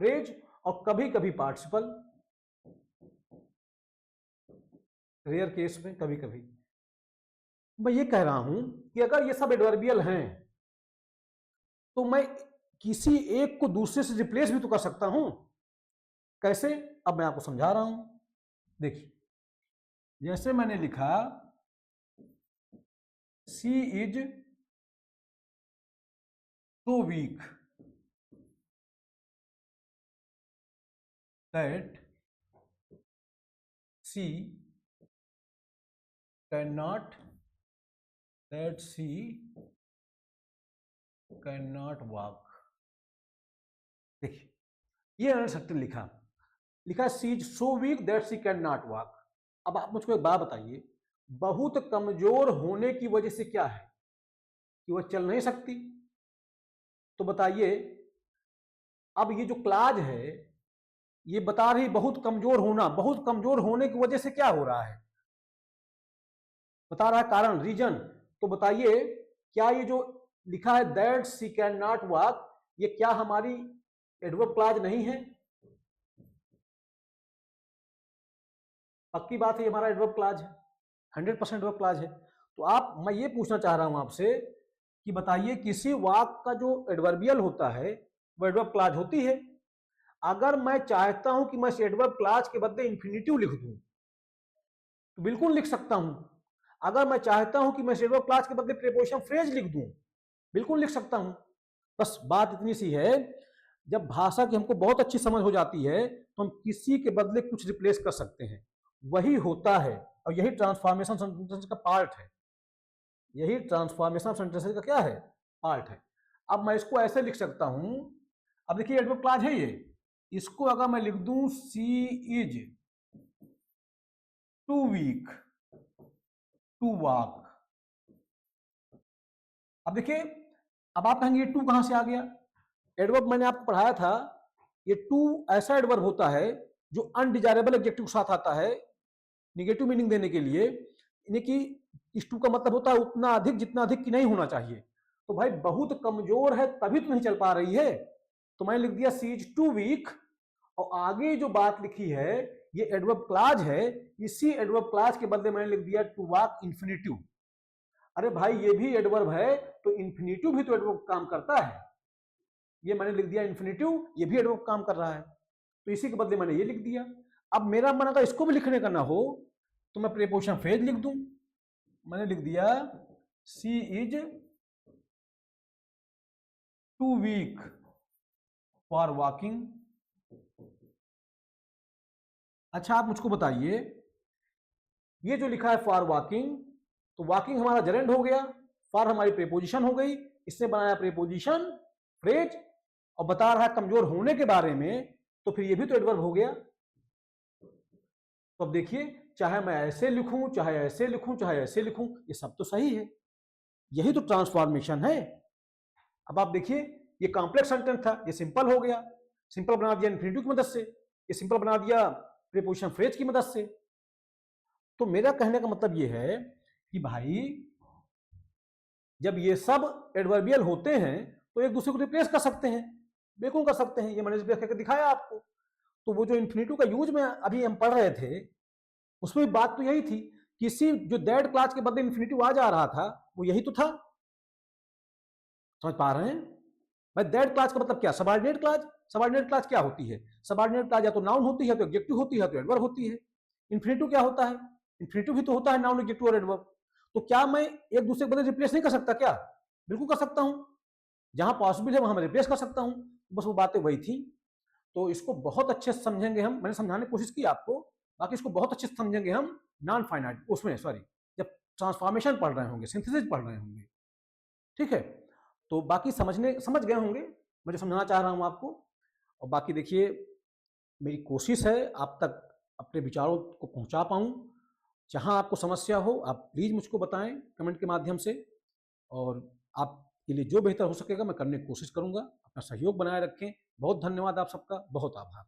फ्रेज, और कभी कभी पार्टिसिपल, रेयर केस में कभी कभी। मैं ये कह रहा हूं कि अगर ये सब एडवर्बियल हैं तो मैं किसी एक को दूसरे से रिप्लेस भी तो कर सकता हूं। कैसे, अब मैं आपको समझा रहा हूं। देखिए जैसे मैंने लिखा she is so weak, that she can not walk. देखिए ये मैंने सत्य लिखा she is so weak that she can not walk. अब आप मुझको एक बात बताइए, बहुत कमजोर होने की वजह से क्या है कि वह चल नहीं सकती? तो बताइए, अब ये जो क्लाज है ये बता रही बहुत कमजोर होना, बहुत कमजोर होने की वजह से क्या हो रहा है, बता रहा है कारण, रीजन। तो बताइए क्या ये जो लिखा है that she can not walk, ये क्या हमारी एडवर्ब क्लाज नहीं है? पक्की बात है, हमारा एडवर्ब क्लाज है, 100% एडवर्ब क्लाज है। तो मैं ये पूछना चाह रहा हूं आपसे कि बताइए किसी वाक का जो एडवर्बियल होता है वो एडवर्ब क्लाज होती है? अगर मैं चाहता हूं कि मैं इस एडवर्ब क्लाज के बदले इंफिनिटिव लिख दूं तो बिल्कुल लिख सकता हूं। अगर मैं चाहता हूं कि मैं इस एडवर्ब क्लाज के बदले प्रीपोजिशन फ्रेज लिख दूं, बिल्कुल लिख सकता हूं। बस बात इतनी सी है, जब भाषा की हमको बहुत अच्छी समझ हो जाती है तो हम किसी के बदले कुछ रिप्लेस कर सकते हैं, वही होता है और यही ट्रांसफॉर्मेशन सेंटेंस का पार्ट है। यही ट्रांसफॉर्मेशन ऑफ सेंटेंसेस का क्या है, पार्ट है। अब मैं इसको ऐसे लिख सकता हूं, अब देखिए एडवर्ब क्लाज है ये, इसको अगर मैं लिख दूं she is too weak to walk. अब देखिए, अब आप कहेंगे ये टू कहां से आ गया? एडवर्ब मैंने आपको पढ़ाया था, ये टू ऐसा एडवर्ब होता है जो अनडिजायरेबल एडजेक्टिव के साथ आता है निगेटिव मीनिंग देने के लिए, यानी कि इस टू का मतलब होता है उतना अधिक जितना अधिक की नहीं होना चाहिए। तो भाई बहुत कमजोर है तभी तो नहीं चल पा रही है, तो मैंने लिख दिया सी इज टू वीक। और आगे जो बात लिखी है ये एडवर्ब क्लाज है, इसी एडवर्ब क्लाज के बदले मैंने लिख दिया टू वॉक इंफिनिटिव। अरे भाई ये भी एडवर्ब है तो इंफिनिटिव भी तो एडवर्ब काम करता है, ये मैंने लिख दिया इंफिनिटिव, ये भी एडवर्ब काम कर रहा है, तो इसी के बदले मैंने ये लिख दिया। अब मेरा मन अगर इसको भी लिखने का ना हो तो मैं प्रीपोजिशन फ्रेज लिख दूं, मैंने लिख दिया she is too weak for walking. अच्छा आप मुझको बताइए, ये जो लिखा है फॉर वॉकिंग, तो वॉकिंग हमारा जरेंड हो गया, फॉर हमारी प्रीपोजिशन हो गई, इससे बनाया प्रीपोजिशन फ्रेज और बता रहा है कमजोर होने के बारे में, तो फिर ये भी तो एडवर्ब हो गया। तो अब देखिए, चाहे मैं ऐसे लिखूं चाहे ऐसे लिखूं चाहे ऐसे लिखूं, ये सब तो सही है, यही तो ट्रांसफॉर्मेशन है। अब आप देखिए, ये कॉम्प्लेक्स सेंटेंस था, ये सिंपल हो गया, सिंपल बना दिया इंफिनिटिव की मदद से, ये सिंपल बना दिया प्रीपोजिशन फ्रेज की मदद से। तो मेरा कहने का मतलब ये है कि भाई जब ये सब एडवर्बियल होते हैं तो एक दूसरे को रिप्लेस कर सकते हैं, बिल्कुल कर सकते हैं, ये मैंने रिप्लेस करके दिखाया आपको। तो वो जो इंफिनिटिव का यूज में अभी हम पढ़ रहे थे उसमें बात तो यही थी, किसी जो दैट क्लास के बदले इंफिनिटिव आ जा रहा था वो यही तो था, समझ पा रहे हैं? भाई दैट क्लास का मतलब क्या, सबऑर्डिनेट क्लास। सबऑर्डिनेट क्लास क्या होती है? सबऑर्डिनेट क्लास या तो नाउन होती है तो एडजेक्टिव होती है तो एडवर्ब होती है। इंफिनिटिव क्या होता है? इंफिनिटिव भी तो होता है नाउन एडजेक्टिव और एडवर्ब। तो क्या मैं एक दूसरे के बदले रिप्लेस नहीं कर सकता क्या? बिल्कुल कर सकता हूं, जहां पॉसिबल है वहां मैं रिप्लेस कर सकता हूं। बस वो बातें वही थी। तो इसको बहुत अच्छे से समझेंगे हम, मैंने समझाने की कोशिश की आपको, बाकी इसको बहुत अच्छे से समझेंगे हम नॉन फाइनाइट उसमें, सॉरी, जब ट्रांसफॉर्मेशन पढ़ रहे होंगे, सिंथेसिस पढ़ रहे होंगे, ठीक है? तो बाकी समझ गए होंगे मैं जो समझाना चाह रहा हूं आपको। और बाकी देखिए, मेरी कोशिश है आप तक अपने विचारों को पहुंचा पाऊं। जहां आपको समस्या हो आप प्लीज मुझको बताएं कमेंट के माध्यम से, और आपके लिए जो बेहतर हो सकेगा मैं करने की कोशिश करूंगा। अपना सहयोग बनाए रखें। बहुत धन्यवाद आप सबका, बहुत आभार।